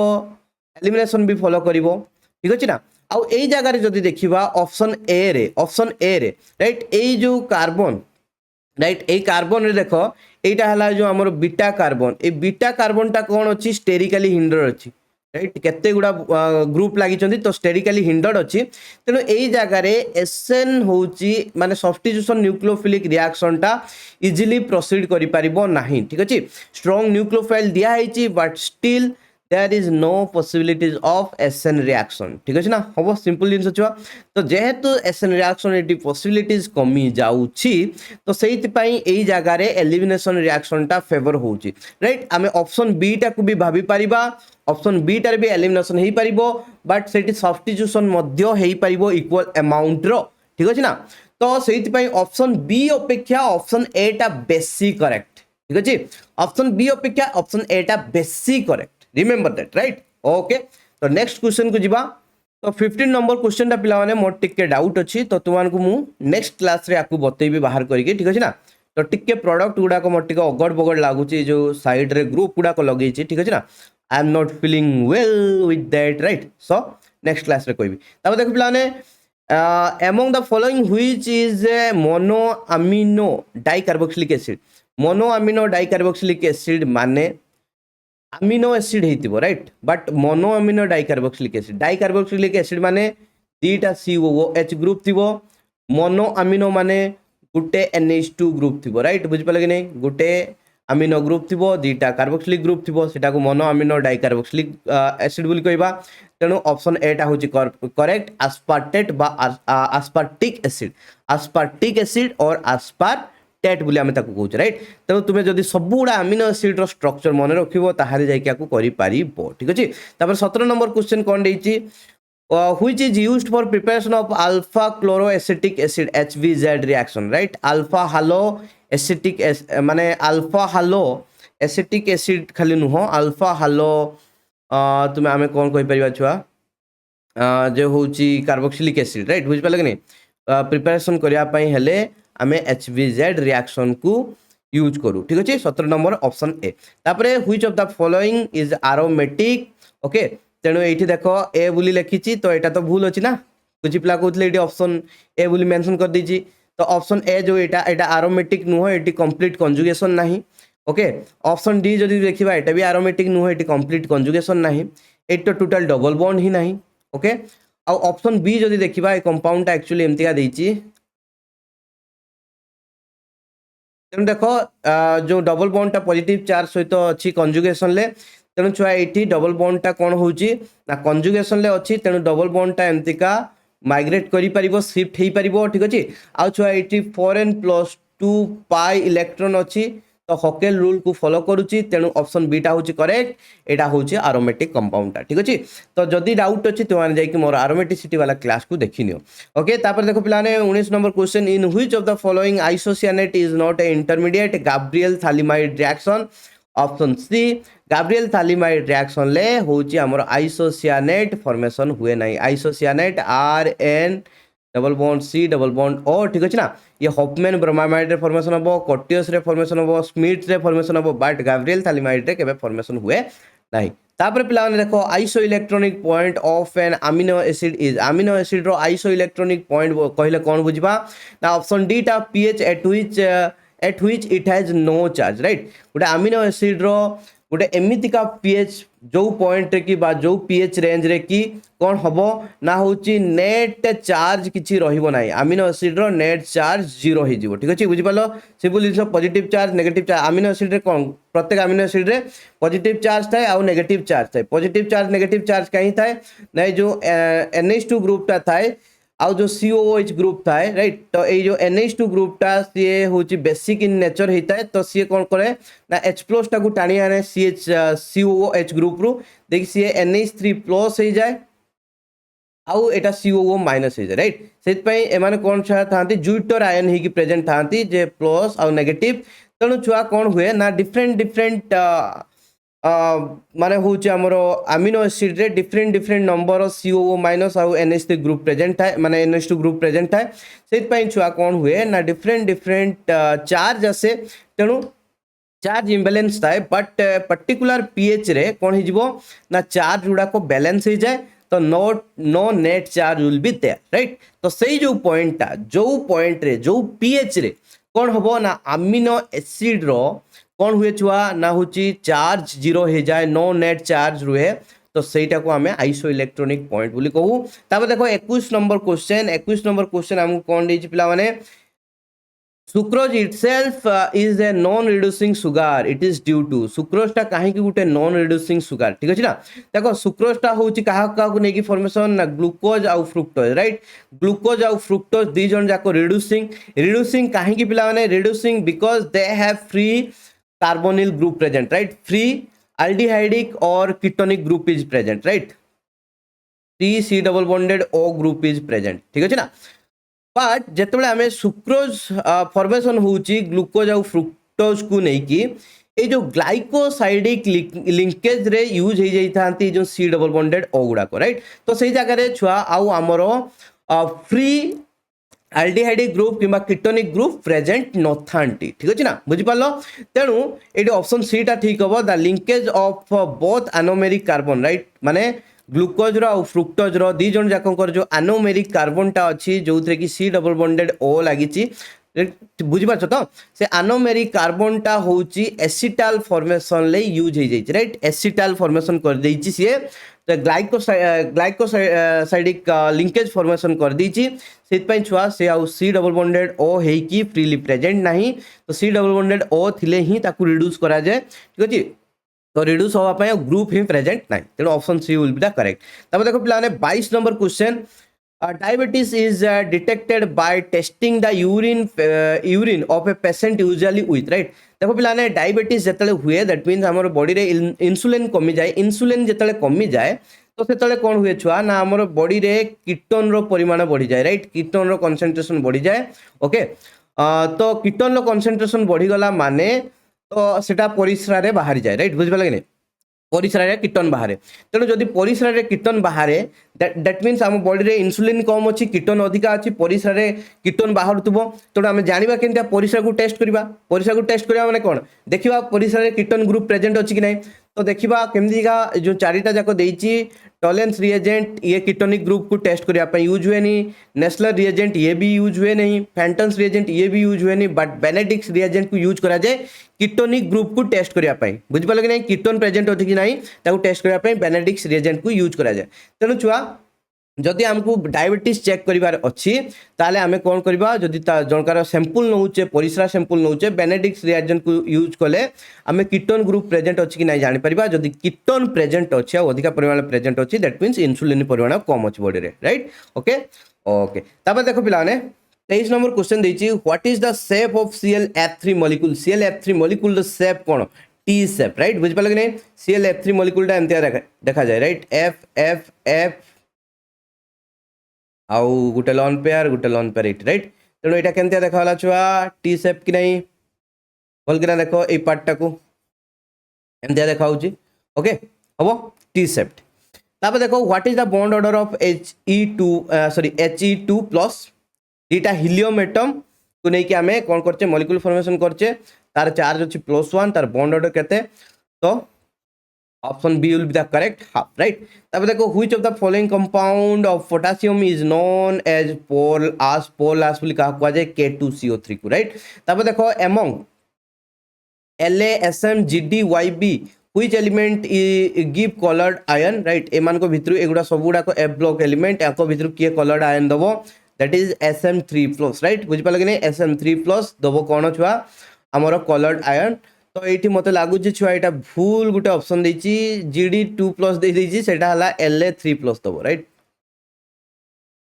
एलिमिनेशन भी फॉलो करिवो ठीक अछि ना आउ एई जगह रे जदि देखिबा ऑप्शन ए रे राइट एई जो कार्बन राइट एई कार्बन रे देखो एटा हला जो हमर बीटा कार्बन ए बीटा कार्बन टा कोन अछि स्टेरिकली हिंडर अछि राइट केते गुडा ग्रुप लागि चंदी तो स्टेरिकली हिंडर अछि तेनो एई जगह रे एसएन होची माने सब्स्टिट्यूशन न्यूक्लियोफिलिक रिएक्शन टा इजीली प्रोसीड करि परिबो नाही ठीक अछि स्ट्रॉन्ग न्यूक्लियोफाइल दिया हैची but still there is no possibilities of SN reaction ठीक अछि ना हबो सिंपल जिंस छुआ तो जेहेतु एसएन रिएक्शन एटी पॉसिबिलिटीज कमी जाउछि तो सेहित पई एई जगह रे एलिमिनेशन रिएक्शन टा फेवर होउछि राइट आमे ऑप्शन बी टा को भी भाबी परिबा ऑप्शन बी टार भी एलिमिनेशन हो पारिबो बट सेठी सब्स्टिट्यूशन मध्य हो पारिबो इक्वल अमाउंट रो ठीक अछि ना तो सेहित पई ऑप्शन बी अपेक्षा ऑप्शन ए टा बेसी करेक्ट ठीक अछि ऑप्शन बी अपेक्षा ऑप्शन ए टा बेसी correct remember that right okay तो नेक्स्ट क्वेश्चन को जिबा तो 15 नंबर क्वेश्चन टा पिला माने मोर टिके डाउट अछि तो तुमान को मु नेक्स्ट क्लास रे आकु बतेबी बाहर करके ठीक अछि ना तो टिके प्रोडक्ट गुडा को मोर टिके अगड़ बगड़ लागुची जो साइड रे ग्रुप गुडा को लगेई छी ठीक अछि ना I am not feeling well with that right so next class रे कोई भी तब देखो पिला ने among the following which is a monoamino dicarboxylic acid monoamino dicarboxylic acid माने अमीनो एसिड हेतिबो right but monoamino dicarboxylic acid माने दीटा COOH ग्रुप थिबो मोनोअमीनो माने गुटे NH2 ग्रुप थिबो राइट बुझि पाले कि नै गुटे अमीनो ग्रुप थिबो दीटा कार्बोक्सिलिक ग्रुप थिबो सेटा को मोनोअमीनो डाइकार्बोक्सिलिक एसिड बोली कहबा तेनु ऑप्शन ए टा होची करेक्ट aspartate बा aspartic एसिड और aspartate बोली आमे ताको कहूछ राइट तेनु तुमे जदी सबुडा अमीनो एसिड रो स्ट्रक्चर मन रखिबो ताहारे जाय के करि पारिबो ठीक अछि तापर 17 नंबर क्वेश्चन कोन देछि which is used for preparation of alpha chloroacetic acid HVZ reaction right alpha halo acetic माने alpha halo acetic acid खाली नुहो alpha halo तुमे आमे कोन कहि परिबा छुआ जे होची कार्बोक्सिलिक एसिड राइट बुझ पाले कि नै प्रिपरेशन करिया पई हेले आम HBZ रिएक्शन को यूज करू ठीक अच्छे 17 नंबर ऑप्शन ए तापरे which of the following is aromatic okay तेणु ये देख ए बोली लिखी तो यहाँ तो भूल अच्छी ना कुछ पिला कहते ये ऑप्शन ए बोली मेंशन कर दीजिए तो ऑप्शन ए जो यहाँ एरोमेटिक नुह ये कंप्लीट कंजुगेशन नहीं ओके ऑप्शन डी जदि देखा यहाँ भी एरोमेटिक नुह ये कंप्लीट कंजुगेशन नहीं ये तो टोटल डबल बॉन्ड ही नहीं ओके आ ऑप्शन बी जदि देखा कंपाउंडटा एक्चुअली एमतीका देछि तेणु देख जो डबल बॉन्डटा पॉजिटिव चार्ज सहित अच्छी कंजुगेशन ले तेणु छुआ ये डबल बॉन्डटा कौन होची ना कंजुगेशन ले अच्छी तेणु डबल बॉन्डटा एमतीका माइग्रेट करि परिबो शिफ्ट हेई परिबो ठीक अछि आ छुआ ये 4n+2 पाई इलेक्ट्रॉन अच्छी तो हकेल रूल को फॉलो करुच्ची तेणु ऑप्शन बीटा हूँ करेक्ट यहाँ हूँ एरोमेटिक कंपाउंडटा ठीक अच्छे तो जदि डाउट अच्छी तुम जाकि मोर एरोमेटिसिटी वाला क्लास को देखी नियो ओके तापर देखो पिलाने 19 number question in which of the following isocyanate is not a intermediate Gabriel phthalimide reaction option C Gabriel phthalimide reaction ले हूँ आमर आइसोसिएनेट फॉर्मेशन हुए नहीं isocyanate RN double bond C double bond O ठीक अच्छे ना ये हॉफमैन ब्रोमामाइड रे फॉर्मेशन हम कोर्टियस रे फॉर्मेशन हम स्मिथ रे फॉर्मेशन हम बट गाब्रिएल थालिमाइड रे केबे फॉर्मेशन हुए नहीं तापर पिला देखो iso electronic point of an amino acid is amino acid रो आइसो इलेक्ट्रॉनिक पॉइंट कहले कौन बुझबा ना ऑप्शन डी टा pH at which it has no charge right गोटे अमीनो एसिड रो गोटे एमितिका pH जो पॉइंट रे की बा जो pH रेंज रे की कौन हबो ना होची नेट चार्ज किछि रहिबो नाही अमीनो एसिड रो नेट चार्ज 0 ही जीवो ठीक अछि बुझि पालो simple is positive charge negative charge amino acid रे कौन प्रत्येक अमीनो एसिड रे पॉजिटिव चार्ज थाए और नेगेटिव चार्ज थाए पॉजिटिव चार्ज नेगेटिव चार्ज कहीं थाए नहीं जो NH2 ग्रुप टा थाए आउ जो COOH ग्रुप थाए राइट तो ये जो NH2 ग्रुपटा सी हूँ बेसिक इन नेचर होता है तो सी कौन करे ना H+ टाक टाणी आने COOH ग्रुप रू देखिए सी NH3+ हो जाए आउ एटा COO- हो जाए राइट से एमाने कौन था जुइटर आयन ही प्रेजेंट था जे प्लस आउ नेगेटिव तेणु छुआ कौन हुए ना डिफरेंट माने हूँ आमर अमीनो एसिड रे डिफरेंट नंबर COO- आउ NH3 ग्रुप प्रेजेंट थाए माने NH2 ग्रुप प्रेजेंट थाए से छुआ कौन हुए ना डिफरेंट चार्ज आसे तेणु चार्ज इम्बैलेंस थाए बट पर्टिकुलर pH रे कौन हो ना चार्ज गुड़ाक बैलेंस हो जाए तो no net charge will be there right तो सही जो पॉइंट रे जो pH रे कौन हम ना अमीनो एसिड रो कौन हुए छुआ ना हूँ चार्ज 0 हो जाए नो नेट चार्ज रुहे तो सहीटा को आम आइसो इलेक्ट्रॉनिक पॉइंट बोली कहू तापर देखो 21 नंबर क्वेश्चन आमको कौन देछि पिला माने sucrose itself is a non reducing sugar it is due to सुक्रोजटा कहीं गोटे नॉन रिड्यूसिंग सुगार ठीक अच्छे ना देखो सुक्रोजटा हूँ क्या फॉर्मेशन ना ग्लूकोज आउ फ्रुक्टोज राइट ग्लूकोज आउ फ्रुक्टोज दी जन जाक रिड्यूसिंग कहीं पिला माने reducing because they have free carbonyl group present right free aldehydic or ketonic group is present right free C double bonded O group is present ठीक अच्छे ना बट जिते आम सुक्रोज फॉर्मेशन होची ग्लूकोज आउ फ्रुक्टोज को लेकिन ये जो ग्लाइकोसाइडिक लिंकेज रे यूज हो जाती जो C डबल बॉन्डेड O गुड़ाक राइट तो सही जगह छुआ आउ आमर फ्री aldehydic ग्रुप किंबा कीटोनिक ग्रुप प्रेजेंट नथांती ठीक अच्छे ना बुझिपाल तेणु ये ऑप्शन सी टा ठीक हम the linkage of both anomeric carbon right माने ग्लूकोज रो फ्रुक्टोज रो दी जन जाकर जो एनोमेरिक कार्बन टा अच्छी जो थे कि C डबल बॉन्डेड O लगी बुझिपार तो से एनोमेरिक कार्बन टा हूँ एसिटाल फॉर्मेशन ले यूज हो जाए राइट एसिटाल फॉर्मेशन कर देछि सी तो ग्लाइकोसाइडिक लिंकेज फॉर्मेशन कर देछि छुआ से आउ C डबल बॉन्डेड O हेकी फ्रीली प्रेजेंट नहीं तो C डबल बॉन्डेड O थिले ही ताकू रिड्यूस करा जाए ठीक अच्छे तो रिड्यूस होगा ग्रुप ही प्रेजेंट नहीं तेणु option C will be the correct तब देखो पिला 22 number question diabetes is detected by testing the urine of a patient usually with right देखो पिलाने डायबिटीज जिते हुए दैट मीन्स आम बॉडी रे इंसुलिन कमी जाए इंसुलिन जिते कमी जाए तो से कौन हुए छुआ ना आम बॉडी रे कीटोन रो परिमाण बढ़ी जाए राइट कीटोन रो कंसंट्रेशन बढ़ी जाए ओके तो कीटोन रो कंसंट्रेशन बढ़ीगला माने तो सेटा परिस्रा रे बाहरी जाए राइट बुझिपाल कि नहीं परिस्रा कीटन बाहर तेणु जदि परिस्रा कीटन बाहर दैट मीन्स आम बॉडी रे इंसुलिन कम अच्छी कीटन अधिका अच्छी परिस्रा कीटन बाहर थो तेणु आम जाना केमती परिस्रा को टेस्ट करवा परिस्रा को टेस्ट करवा माने कौन देखा परिस्रा कीटन ग्रुप प्रेजेंट अच्छी कि नहीं तो देखा केमतीका जो चारिटा जाक देती टॉलेंस रिएजेंट ये कीटोनिक ग्रुप को टेस्ट करने यूज हुए नहीं नेस्लर रिएजेंट ये भी यूज हुए नहीं फैंटन्स रिएजेंट ये भी यूज हुए नहीं बट बेनेडिक्स रिएजेंट को यूज करा जाए कीटोनिक ग्रुप को टेस्ट करने बुझिपाल कि नहीं कीटोन प्रेजेंट अच्छी कि नहीं टेस्ट करने बेनेडिक्स रिएजेंट को यूज करा जाए तेणु छुआ जदि आमको डायबिटीज चेक करिवार अच्छी ताले आमे कौन करबा जदि जनकार सैंपल नौचे परिस्रा सैंपल नौचे बेनेडिक्स रिएजेंट को यूज कले आमे कीटोन ग्रुप प्रेजेंट अच्छी कि नहीं जानि परिबा जदि कीटोन प्रेजेंट अच्छी आ अधिक परिमाण प्रेजेंट अच्छी दैट मीन्स इंसुलिन परिमाण कम अच्छी बॉडी रे राइट ओके ओके तापर देखो पिलाने 23 नंबर क्वेश्चन देछि what is the shape of ClF3 molecule ClF3 molecule the shape कोन टी शेप राइट बुझ पाल कि नहीं ClF3 मॉलिक्यूल टा एमतिया देखा जाए राइट एफ एफ एफ आउ गोटे लॉन पेयर इट राइट तेणु यहाँ केमती देखा छुआ टी शेप कि नहीं भलकिना देख ये पार्टा को एमती देखा ओके हम टी शेप तापर देखो what is the bond order of He2 plus दीटा हीलियम एटम को लेकिन आम कौन करचे मॉलिक्यूल फॉर्मेशन करचे तार चार्ज अच्छी +1 तार बॉन्ड ऑर्डर केते तो option B will be the correct half right तब देखो which of the following compound of potassium is known as pearl ash बोली कहा कुआ जाए K2CO3 को राइट तब देखो among LaSm GdYb which element give coloured ion right एमान को भितर एगुडा सब गुडा को F ब्लॉक एलिमेंट याको भितर किए कलर्ड आयन दबो दैट इज Sm3+ राइट बुझ पाल कि नहीं Sm3+ दबो कौन छुआ हमर कलर्ड आयन तो ये मत लगुच छुआ यहाँ भूल गोटे ऑप्शन देती Gd2+ देती से La3+ दब राइट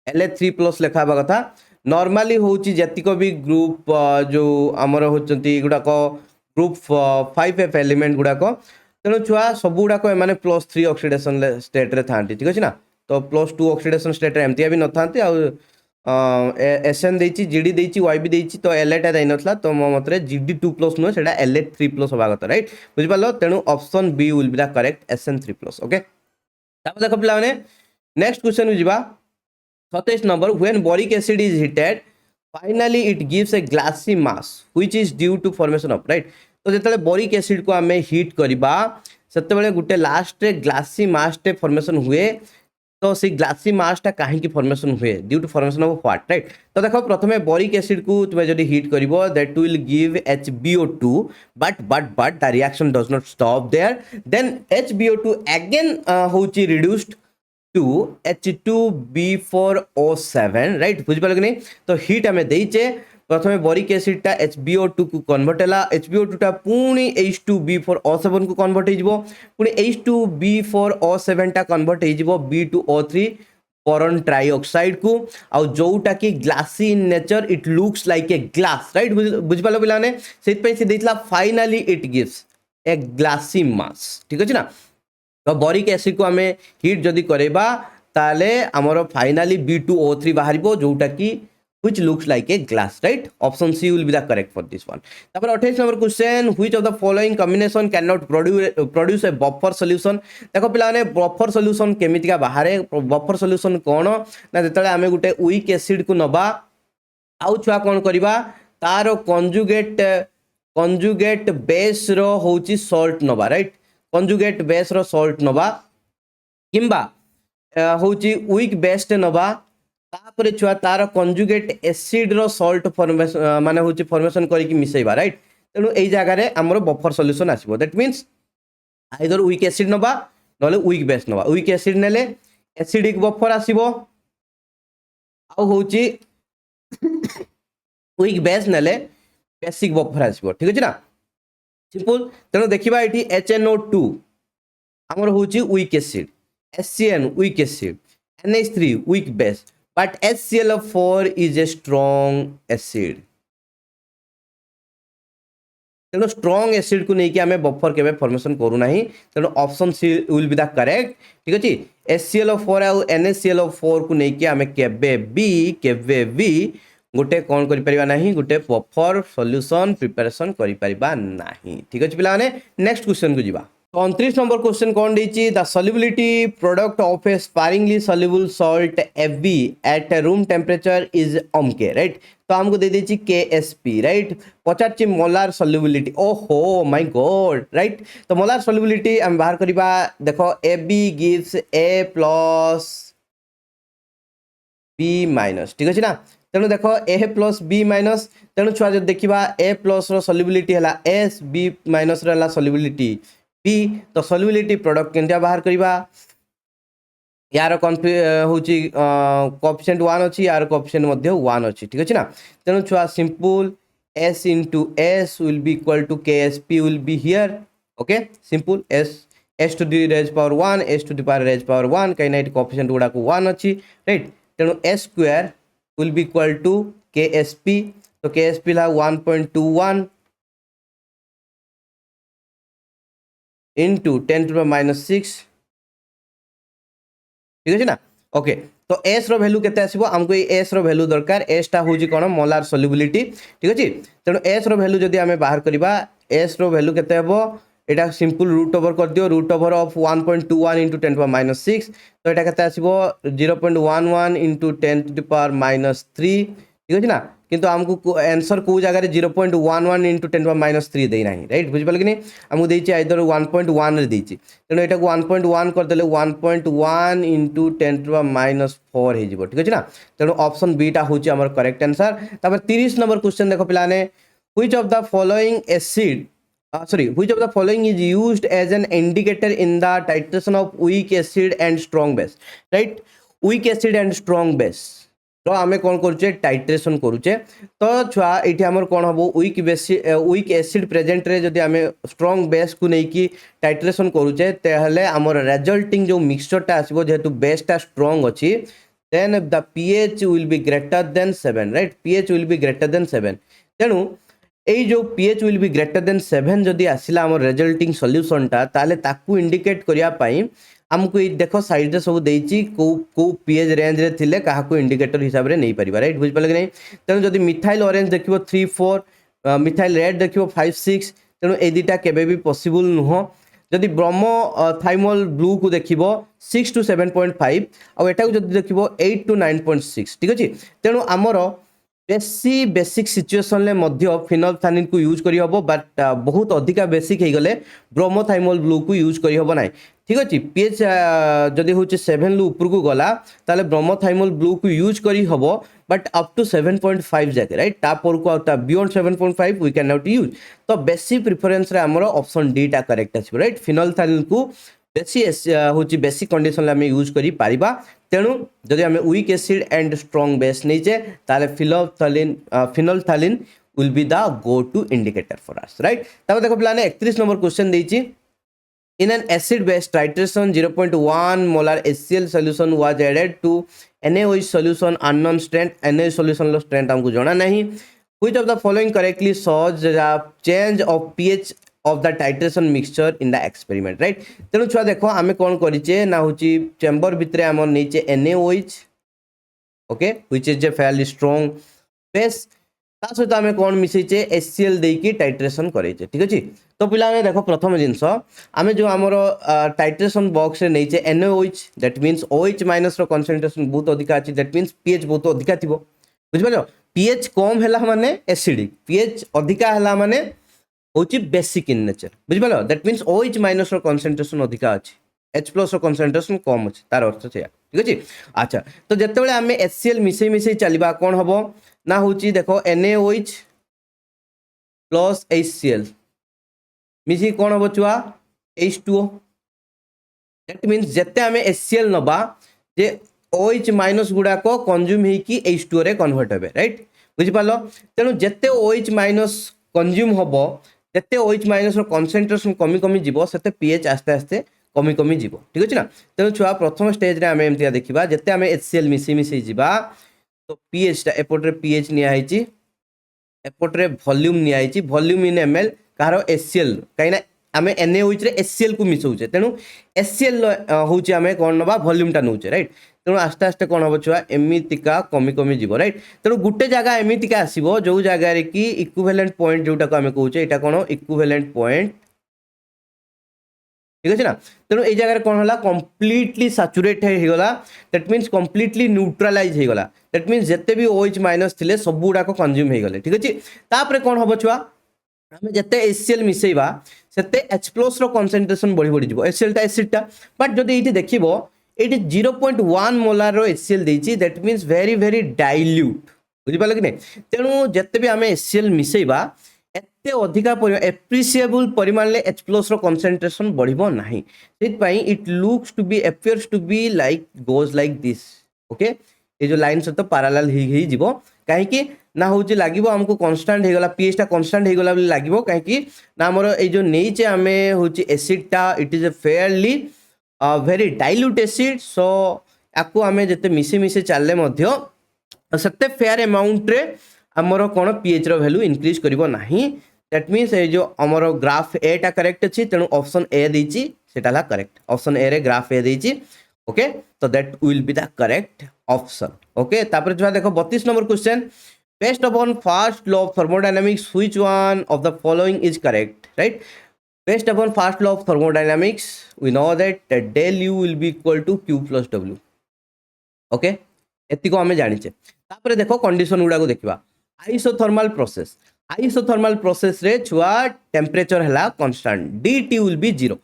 La3+ लिखा कथा नॉर्मली हूँ जतिक भी ग्रुप जो आमर होती गुड़ाक ग्रुप 5F एलिमेंट गुड़ाक तेणु छुआ सब गुड़ाक एम +3 ऑक्सीडेशन स्टेट रे था ठीक अच्छे ना तो +2 ऑक्सीडेशन स्टेट एमती भी न था Sn देची Gd देची Yb देची तो La टा दे नथला तो मो मतरे Gd2+ नुह सेटा La3+ होबा कथा राइट बुझ पालो तेणु option B will be the correct Sn3+ okay तापर देखो पिला माने नेक्स्ट क्वेश्चन को जिबा 27 number when boric acid is heated finally it gives a glassy mass which is due to formation of right तो जेतले बोरिक एसिड को आमे हीट करबा सेते बेले गुटे लास्ट रे ग्लासी मास टे फॉर्मेशन हुए तो सी ग्लासी मासटा कहीं फॉर्मेशन हुए due to formation of what right तो देखो प्रथमे बोरिक एसिड को तुम जब हीट करिवो that will give HbO2 but the reaction does not stop there then HbO2 again होची रिड्यूस्ड टू H2B4O7 राइट बुझ पाल कि नहीं तो हीट आमे देइचे प्रथमे बोरिक एसिड टा HbO2 को कन्वर्ट है HbO2 टा पुणी H2B4O7 को कन्वर्ट हो पुणी H2B4O7 टा कन्वर्ट हो B2O3 बोरॉन ट्राइऑक्साइड को आउ जोटा कि glassy in nature it looks like a glass right बुझ पाल पिलाने से देइतला finally it gives a glassy mass ठीक अछि ना तो बोरिक एसिड को हमें हीट जदि करेबा ताले हमर फाइनली B2O3 बाहरिबो जोटा कि which looks like a glass right option C will be the correct for this one तापर 28 number question which of the following combination cannot produce a buffer solution देखो पिलाने बफर सॉल्यूशन केमितिका बाहरे बफर सॉल्यूशन कोन ना जेतले हमें गुटे वीक एसिड को नबा आउ छुआ कोन करबा तार कंजुगेट बेस रो होची सॉल्ट नबा राइट कंजुगेट बेस रो सॉल्ट नबा किंबा होची वीक बेस नबा तापर छुआ तार कंजुगेट एसिड रो सॉल्ट फॉर्मेशन माने होची फॉर्मेशन करी कि मिसेबा राइट तेनु एई जगह रे हमरो बफर सॉल्यूशन आसीबो that means either weak acid नबा नले वीक बेस नबा वीक एसिड नेले एसिडिक बफर आसीबो आ होची वीक बेस नेले बेसिक बफर आसीबो ठीक अछि ना सिंपल तेनु देखिबा एठी HNO2 हमरो होची weak acid HCN weak acid NH3 weak base but HCl4 is a strong acid तेणु स्ट्रॉन्ग एसिड को लेकिन आम बफर के फॉर्मेशन करू ना तेणु option C will be the correct ठीक अच्छे HCl4 आउ NaCl4 को लेकिन आम केबे भी गोटे कौन करिपरिबा नाही गोटे बफर सॉल्यूशन प्रिपरेशन करिपरिबा नाही ठीक अछि पिलाने नेक्स्ट क्वेश्चन को जिबा तो 29 नंबर क्वेश्चन कौन देछि the solubility product of a sparingly soluble salt Fb at room temperature is अमके राइट तो हमको दे देछि KSP राइट पचारछि मोलार सॉल्युबिलिटी ओहो माय गॉड राइट तो मोलार सॉल्युबिलिटी हम बाहर करिबा देखो Ab gives A plus B minus ठीक अछि ना तेणु देख A प्लस B माइनस तेणु छुआ जो देखा A प्लस सॉल्युबिलिटी है S B माइनस रहा सॉल्युबिलिटी B तो सॉल्युबिलिटी प्रोडक्ट केनता बाहर करबा यार होची कोएफिशिएंट 1 अछि यार कोएफिशिएंट मध्ये 1 अछि ठीक अछि ना तेणु छुआ simple S into S will be equal to KSP will be here okay simple S to the raise power 1 S to the power raise power 1 कहीं ना कोएफिशिएंट गुडा को 1 अछि राइट तेणु S square will be equal to KSP तो KSP La 1.21 into 10 to the minus 6 ठीक है ना ओके तो S रो वैल्यू केते आसीबो हमको ये S रो वैल्यू दरकार S टा होजी कोन मोलार सॉल्युबिलिटी ठीक अछि तेणु S रो वैल्यू जदी हमें बाहर करबा S रो वैल्यू केते हेबो एटा सिंपल रूट ओवर कर दियो root over of 1.21 into 10 to the minus 6 तो एटा केते आसीबो 0.11 into 10 to the power minus 3 ठीक अछि ना किंतु हमको आंसर को जगह रे 0.11 into 10 to the minus 3 देई नाही राइट बुझ पाल कि नहीं हमको देछि आइदर 1.1 रे देछि तेणु एटा को 1.1 कर देले 1.1 into 10 to the minus 4 हे जिवो ठीक अछि ना तेणु ऑप्शन बी टा होछि हमर करेक्ट आंसर तब 30 नंबर क्वेश्चन देखो पिलाने which of the following acid which of the following is used as an indicator in the titration of weak acid and strong base right weak acid and strong base तो आमे कौन करूचे टाइट्रेशन करूचे तो छुआ एठी हमर कौन हबो वीक एसिड प्रेजेंट रे जदी आमे स्ट्रांग बेस को नै कि टाइट्रेशन करूचे तेहले हमर रिजल्टिंग जो मिक्सचर टा आसीबो जेतु बेस टा स्ट्रांग अछि then the pH will be greater than 7 right pH will be greater than 7 तेणु এই जो pH will be greater than 7 जदी आसिला हमर रिजल्टिंग सॉल्यूशन टा ताले ताकू इंडिकेट करिया पई हमको ये देखो साइड रे सब देछि को pH रेंज रे थिले काहा को इंडिकेटर हिसाब रे नै परिबा राइट बुझ पाले कि नै तेनु जदी मिथाइल ऑरेंज देखिबो 3 4 मिथाइल रेड देखिबो 5 6 तेनु ए दिटा केबे भी पॉसिबल नुहो जदी ब्रोमो थाइमोल ब्लू को देखिबो 6 to 7.5 आ एटा को जदी देखिबो 8 to 9.6 ठीक अछि तेनु हमरो बेसी बेसिक सिचुएशन ले मध्य फिनोल्फथानिन को यूज करी हबो बट बहुत अधिका बेसिक हे गले ब्रोमोथाइमोल ब्लू को यूज करी हबो नै ठीक अछि pH जदी होची 7 लु ऊपर को गला ताले ब्रोमोथाइमोल ब्लू को यूज करी हबो बट अप टू 7.5 जाके राइट तापर को ता beyond 7.5 we can not use तो बेसी प्रेफरेंस रे हमरो ऑप्शन डी टा करेक्ट अछि राइट फिनोल्फथानिन को बेसी होची बेसिक कंडीशन ले हम यूज करी पारिबा तेणु जदि आम weak acid and strong base नहींचे ताले phenolphthalein will be the go to indicator for us right तब देखो पिलाने 31 नंबर क्वेश्चन देछि in an acid base titration 0.1 molar HCl solution was added to NaOH solution unknown strength NaOH solution low strength हमको जाना नहीं which of the following correctly shows the change of pH of the titration mixture in the experiment right तेणु छुआ देखो आमे कोन करिचे ना होची चेंबर भितरे हमर नीचे NaOH okay which is a fairly strong base ता सहित आमे कोन मिसैचे HCl देई की टाइट्रेशन करैचे ठीक अछि तो पिला ने देखो प्रथम जिंस आमे जो हमरो टाइट्रेशन बॉक्स रे नैचे NaOH that means OH minus rho concentration बहुत अधिक अछि दैट मींस pH बहुत अधिक थिबो बुझ पालो pH कम हैला माने एसिडिक pH अधिक हैला माने होची बेसिक इन नेचर बुझ पालो that means OH minus rho concentration अधिक अछि H प्लस रो कंसंट्रेशन कम अछि तार अर्थ छै ठीक अछि अच्छा तो जतेबेले आमे HCl मिसै चलिबा कोन हबो ना होची देखो NaOH प्लस HCl मिसी कोन हबो छुआ H2O दैट मींस जते आमे HCl नबा जे OH माइनस गुडा को कंज्यूम हे की H2O रे कन्वर्ट हेबे राइट बुझि पालो तेनु जते OH माइनस कंज्यूम हबो जते OH माइनस रो कंसंट्रेशन कमी कमी जीवो सेते pH आस्ते आस्ते कमी कमी जीवो ठीक अछि ना तेनु छुआ प्रथम स्टेज रे आमे एमतिया देखिबा जते आमे HCl मिसी जीवा तो pH टा एपोर्ट रे pH निया आइची एपोर्ट रे वॉल्यूम निया आइची वॉल्यूम इन ml कारो HCl काइना आमे NaOH रे HCl को मिसौचे तेनु HCl होची आमे कोन नबा वॉल्यूम टा नउचे राइट तेनु आस्ते आस्ते कोन हबो छुआ एमितिका कमी कमी जीवो राइट तेनु गुटे जगह एमितिका आसीबो जो जगह रे की इक्विवेलेंट पॉइंट जोटा को आमे कहउचे एटा कोन इक्विवेलेंट पॉइंट ठीक अच्छे ना तेणु ये जगह कौन है कंप्लीटली सैचुरेट हो गला दैट मीन्स कंप्लीटली न्यूट्रलाइज हो गला दैट मीन्स जिते भी OH माइनस थे सब गुड़ाक कंज्यूम हो गले ठीक अच्छे तापर कौन हम छुआ आम जिते HCl मिसेबा सेते H+ रो कंसंट्रेशन बढ़ी बढ़ी जीवो HCl टा एसिड टा बट जदि एठी देखिबो एठी 0.1 मोलार रो HCl देछि that means very very dilute बुझि पालो कि नै तेणु जते भी आमे HCl मिसेबा एते अधिका एप्रिसिएबल परिमाण ले H+ रो कंसंट्रेशन बढ़िबो नाही सेत पई it looks to be appears to be like goes like this okay ये जो लाइन सहित पैरेलल ही जीवो काहे कि ना होची लागिवो हमको कांस्टेंट हे गला pH टा कांस्टेंट हे गला लागिवो काहे कि ना हमर ए जो नेइचे आमे होची एसिड टा it is a fairly very dilute acid so आकु आमे जते मिसे मिसे चालले मध्य सत्ते फेयर अमाउंट रे हमर कोन pH रो वैल्यू इंक्रीज करिवो नाही दैट मींस ए जो हमर ग्राफ ए टा करेक्ट अछि तेनु ऑप्शन ए देछि सेटा ला करेक्ट ऑप्शन ए रे ग्राफ ए देछि ओके तो that will be the correct option okay तापर जो देखो 32 number question based upon first law of thermodynamics which one of the following is correct right based upon first law of thermodynamics we know that del u will be equal to q plus w okay एति को हमें जानिचे तापर देखो कंडीशन गुडा को देखिबा आइसोथर्मल प्रोसेस रे छुआ टेम्परेचर हला constant dt will be 0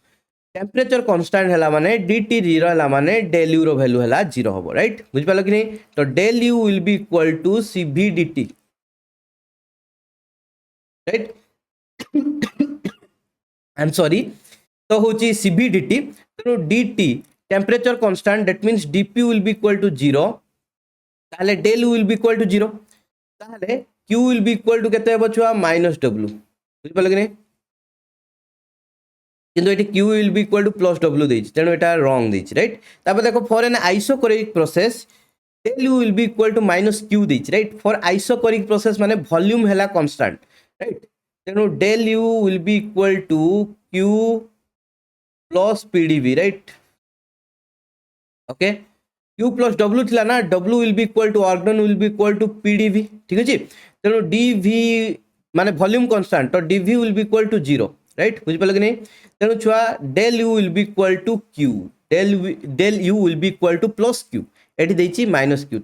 temperature constant हला माने dt 0 हला माने del u रो वैल्यू हला 0 हबो राइट बुझ पालो कि नै तो del u will be equal to cv dt right I am sorry तो होची cv dt तो dt temperature constant that means dp will be equal to 0 ताले del u will be equal to 0 ताले q will be equal to केते हबो छुआ -w बुझ पालो कि नै किंतु eighty q will be equal to plus w देछि तेनो एटा रॉन्ग देछि राइट तापर देखो for an isochoric process del u will be equal to -q देछि राइट फॉर आइसोकोरिक प्रोसेस माने वॉल्यूम हैला कांस्टेंट राइट तेनो del u will be equal to q plus pdv right okay q plus w थिला ना w will be equal to work done will be equal to pdv ठीक अछि तेनो dv माने वॉल्यूम कांस्टेंट तो dv will be equal to 0 right बुझ पालो कि नै तेनु छुआ del u will be equal to q del u will be equal to plus q एठी देछि -q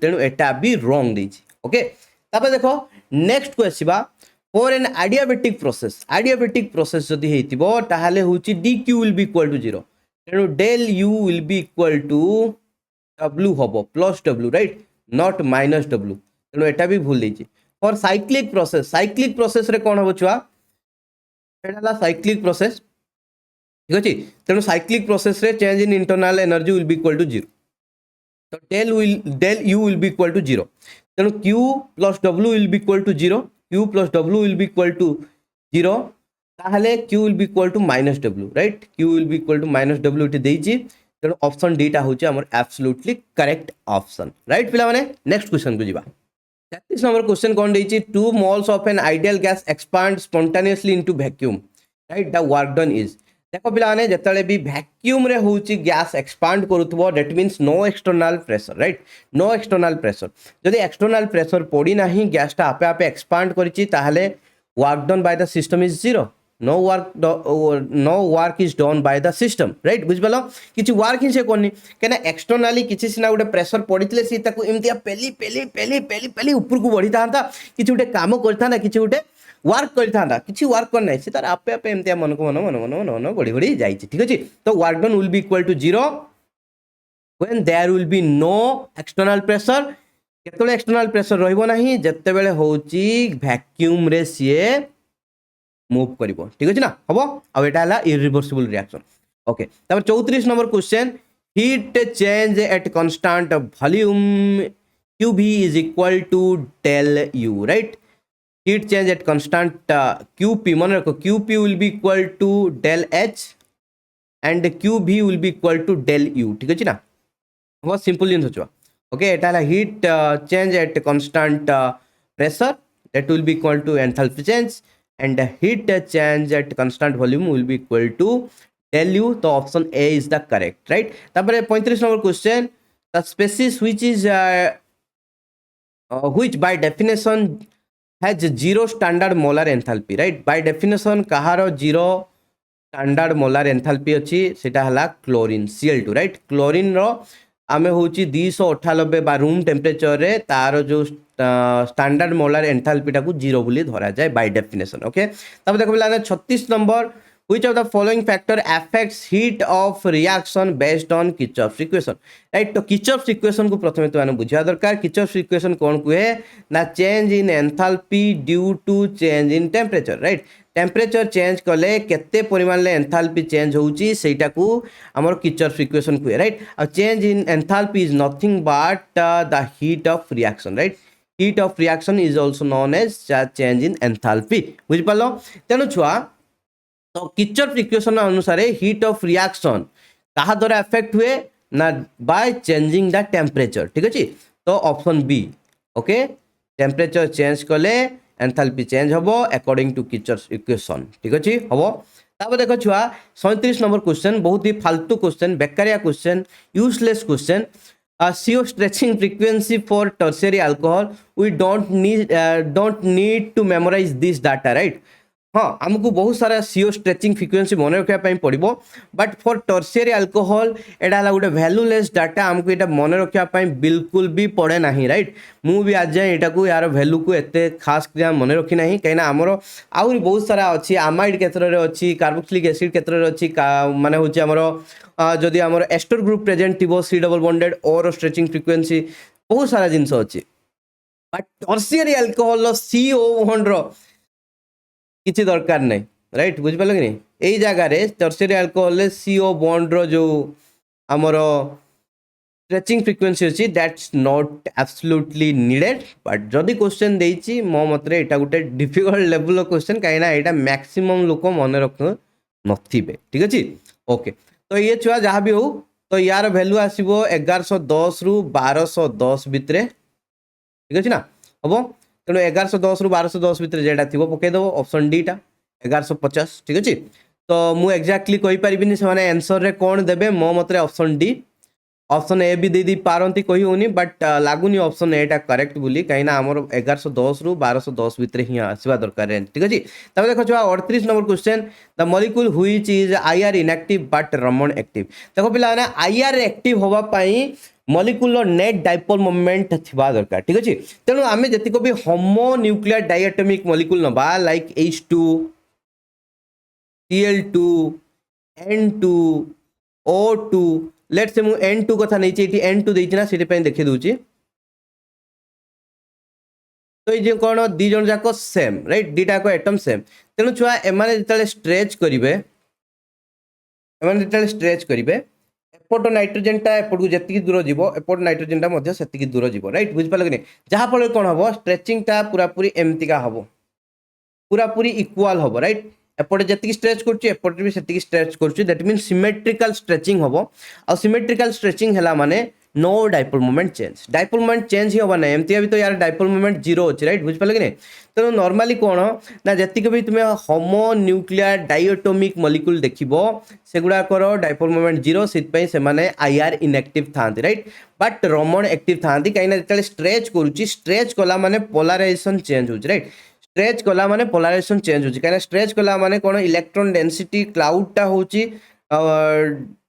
तेनु एटा भी रॉन्ग देछि ओके तापर देखो नेक्स्ट को आसीबा फॉर एन adiabatic प्रोसेस जदी हेतिबो ताहाले होछि dq will be equal to 0 तेनु del u will be equal to w हबो plus w right not -w तेनु एटा भी भूल देछि फॉर साइक्लिक प्रोसेस रे कोन हबो छुआ एटाला साइक्लिक प्रोसेस ठीक अछि तेनु साइक्लिक प्रोसेस रे change in internal energy will be equal to 0 तो del u will be equal to 0 तेनु q plus w will be equal to 0 q plus w will be equal to 0 ताहले q will be equal to -w right q will be equal to -w इति देछि तेनु ऑप्शन डी टा होछि हमर एब्सोल्युटली करेक्ट ऑप्शन राइट पिला माने नेक्स्ट क्वेश्चन को जिबा 33 नंबर क्वेश्चन कोन देछि 2 moles of an ideal gas expand spontaneously into vacuum right the work done is देखो पिला माने जतले भी वैक्यूम रे होची गैस एक्सपांड करूथबो that means no external pressure right no external pressure जदि एक्सटर्नल प्रेशर पड़ी नाही गैस टा आपे आपे एक्सपांड करिछि ताहले work done by the system is 0 no work is done by the system right बुझ पालो किछि वर्क ही से कोनी केना एक्सटर्नली किछि सिना उडे प्रेशर पड़ितले सी ताकू एमतिया पेली ऊपर को बढ़ी थांता किछि उडे काम करथांदा किछि उडे वर्क करथांदा किछि वर्क कर नै से तार आपे आपे एमतिया मन को मन बढ़ी बढ़ी जाईछि ठीक अछि तो work done will be equal to 0 when there will be no external pressure केतले एक्सटर्नल प्रेशर रहइबो नाही जत्ते बेले होची वैक्यूम रे सीए मूव करिवो ठीक अछि ना हबो आ एटा हला इरिवर्सिबल रिएक्शन ओके तब 34 number question heat change at constant volume qv is equal to del u right heat change at constant qp मन रखो qp will be equal to del h and qv will be equal to del u ठीक अछि ना बहुत सिंपल जिंस होचो ओके एटा हला heat change at constant pressure that will be equal to enthalpy change and heat change at constant volume will be equal to del u तो option a is the correct right तापर 35 number question the species which is which by definition has zero standard molar enthalpy right by definition कहारो zero स्टैंडर्ड मोलार एंथैल्पी अच्छी सेटा हला क्लोरीन Cl2 राइट क्लोरीन रो आमे होची 298 बा रूम टेम्परेचर रे तार जो स्टैंडर्ड मोलार एंथैल्पी टाकू 0 बोली धरा जाए बाय डेफिनेशन ओके तब देखो पिलाने 36 number which of the following factor affects heat of reaction based on Kirchhoff's equation right तो Kirchhoff's equation को प्रथमे तो आने बुझा दरकार Kirchhoff's equation कौन कुहे ना change in enthalpy due to change in temperature right temperature change कले केते परिमाण ले एंथैल्पी चेंज होउची सेटा को हमर Kirchhoff's equation कुहे राइट आ change in enthalpy is nothing but the heat of reaction right heat of reaction is also known as change in enthalpy बुझ पालो तेनु छुआ तो Kirchhoff's इक्वेशन अनुसार हीट ऑफ रिएक्शन कहा द्वारा अफेक्ट हुए ना बाय चेंजिंग द टेम्परेचर ठीक अच्छे तो option B okay temperature change कले एंथैल्पी चेंज हम अकॉर्डिंग टू Kirchhoff's इक्वेशन ठीक अच्छे हम तापर देखो छुआ 37 नंबर क्वेश्चन बहुत ही फालतू क्वेश्चन बेकारिया question useless question CO stretching frequency for tertiary alcohol we don't need to memorize this data right हाँ आमको बहुत सारा CO स्ट्रेचिंग फ्रिक्वेंसी मन रखा पड़ो बट फॉर टर्शियरी अल्कोहल एटा गोटे वैल्यूलेस डाटा आमको यहाँ मन रखा बिल्कुल भी पड़े ना राइट मु भी आज जाए यहाँ को यार वैल्यू को एत खास मन रखी ना कहीं आमर आहरी बहुत सारा अच्छी आमाइड क्षेत्र में अच्छी कार्बोक्सिलिक एसिड क्षेत्र में अच्छी माने हूँ आमर जदि आमर एस्टर ग्रुप प्रेजेंट थी C डबल बॉन्डेड और स्ट्रेचिंग फ्रिक्वेंसी बहुत सारा जिनस अच्छी but tertiary alcohol CO bond किसी दरकार नहीं राइट बुझिपाल कि नहीं यही जगार टर्शियरी अल्कोहल CO बॉन्ड रो जो आमर स्ट्रेचिंग फ्रिक्वेंसी अच्छी that's not absolutely needed but जदि क्वेश्चन देइछि मो मतरे एटा गोटे डिफिकल्ट लेवल क्वेश्चन कहीं ना एटा मैक्सिमम लोक मन रख नथिबे ठीक अछि ओके तो ये छुआ जहाँ भी हो तो यार वैल्यू आसीबो 1110 रु 1210 भितरे ठीक अछि ना हबो तेणु 1110 रु 1210 भितर जेटा थी पकईदेव ऑप्शन डी टा 1150 ठीक अच्छे तो मुझे एक्जाक्टली कहीपरि से आंसर रे कौन देवे मो मतरे ऑप्शन डी ऑप्शन ए भी दे पारती कही होनी बट लगुनि ऑप्शन ए टा करेक्ट बोली कहीं आमर 1110 रु 1210 भितर ही आसवा दरकार ठीक अच्छे तब देखो 38 number question the molecule which is IR inactive but Raman active देखो पिला IR एक्टिव होवाई मॉलिक्यूल नेट डाइपोल मोमेंट थिबा दरकार ठीक अच्छे तेणु आम जी भी होमो न्यूक्लियर डायटोमिक मॉलिक्यूल नबा like H2 Cl2 N2 O2 let say मुझे N2 कथा नहीं N2 देना से देखी दूची तो ये कौन दी जन जाक सेम राइट दीटा को एटम सेम तेणु छुआ एमाने जिते स्ट्रेच करेंगे स्ट्रेच करेंगे एपट नाइट्रोजेन टा एपट को जी दूर जीव एपट नाइट्रोजेन टा से दूर जीव राइट बुझिपाल कि नहीं जहाँफल कौन हम स्ट्रेचिंग टा पूरा पूरी एमतीका हम पूरा पूरी इक्वाल हम राइट एपटे जी स्ट्रेच करपटे भी से स्ट्रेच कर दैट मीन सिमेट्रिकल स्ट्रेचिंग हम आ सिमेट्रिकल स्ट्रेचिंग है माने नो डाइपोल मोमेंट चेंज ही होगा ना एमती भी तो यार डाइपोल मोमेंट 0 अच्छे राइट बुझिपाल कि नहीं तेणु नॉर्मली कौन ना जी भी तुम्हें होमो न्यूक्लियर डायटोमिक मॉलिक्यूल देखिबो सेगुड़ाकर डाइपोल मोमेंट 0 से माने IR इनएक्टिव था राइट बट रमन एक्टिव था कहीं जो स्ट्रेच करुच्ची स्ट्रेच कला माने पोलाराइजेशन चेंज हो राइट स्ट्रेच कला माने पोलाराइजेशन चेंज हो कहीं स्ट्रेच कला माने कौन इलेक्ट्रॉन डेंसिटी क्लाउडटा होची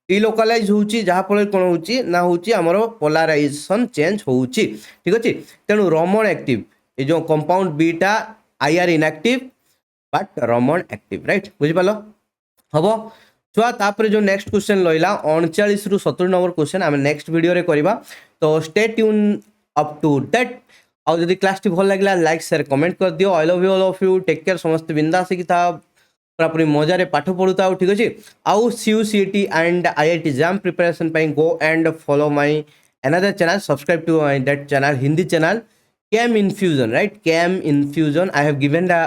डिलोकालाइज होची जहाँफल कौन होची ना होची आमर पोलाराइजेशन चेंज होची ठीक अच्छे तेणु रमन एक्टिव ये जो कंपाउंड बीटा IR inactive but Raman active right बुझिपाल हम छुआ तापर जो नेक्स्ट क्वेश्चन रहा 39 रु 70 नंबर क्वेश्चन आम नेक्स्ट वीडियो रे करबा तो stay tune up to that और जदि क्लास टी भल लगे लाइक शेयर कमेंट कर दियो I love you all of you take care समस्त बिंदास की था पूरा पूरी मजारे पाठ पढ़ुता ठीक अच्छे आउ CUCET and IIT exam preparation go and follow my another channel subscribe to that channel Hindi channel CAM Infusion right CAM Infusion I have given the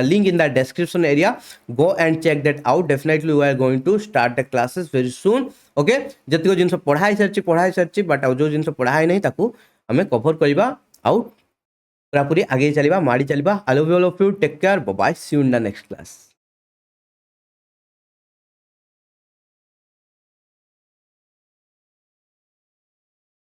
link in the description area go and check that out definitely we are going to start the classes very soon okay जतिको जिनस पढ़ाई सारची बट जो जिनस पढ़ाई नहीं ताकू हमें कवर करबा आउट पूरा पूरी आगे चलवा माड़ी चलवा I love you all of you take care bye bye see you in the next class.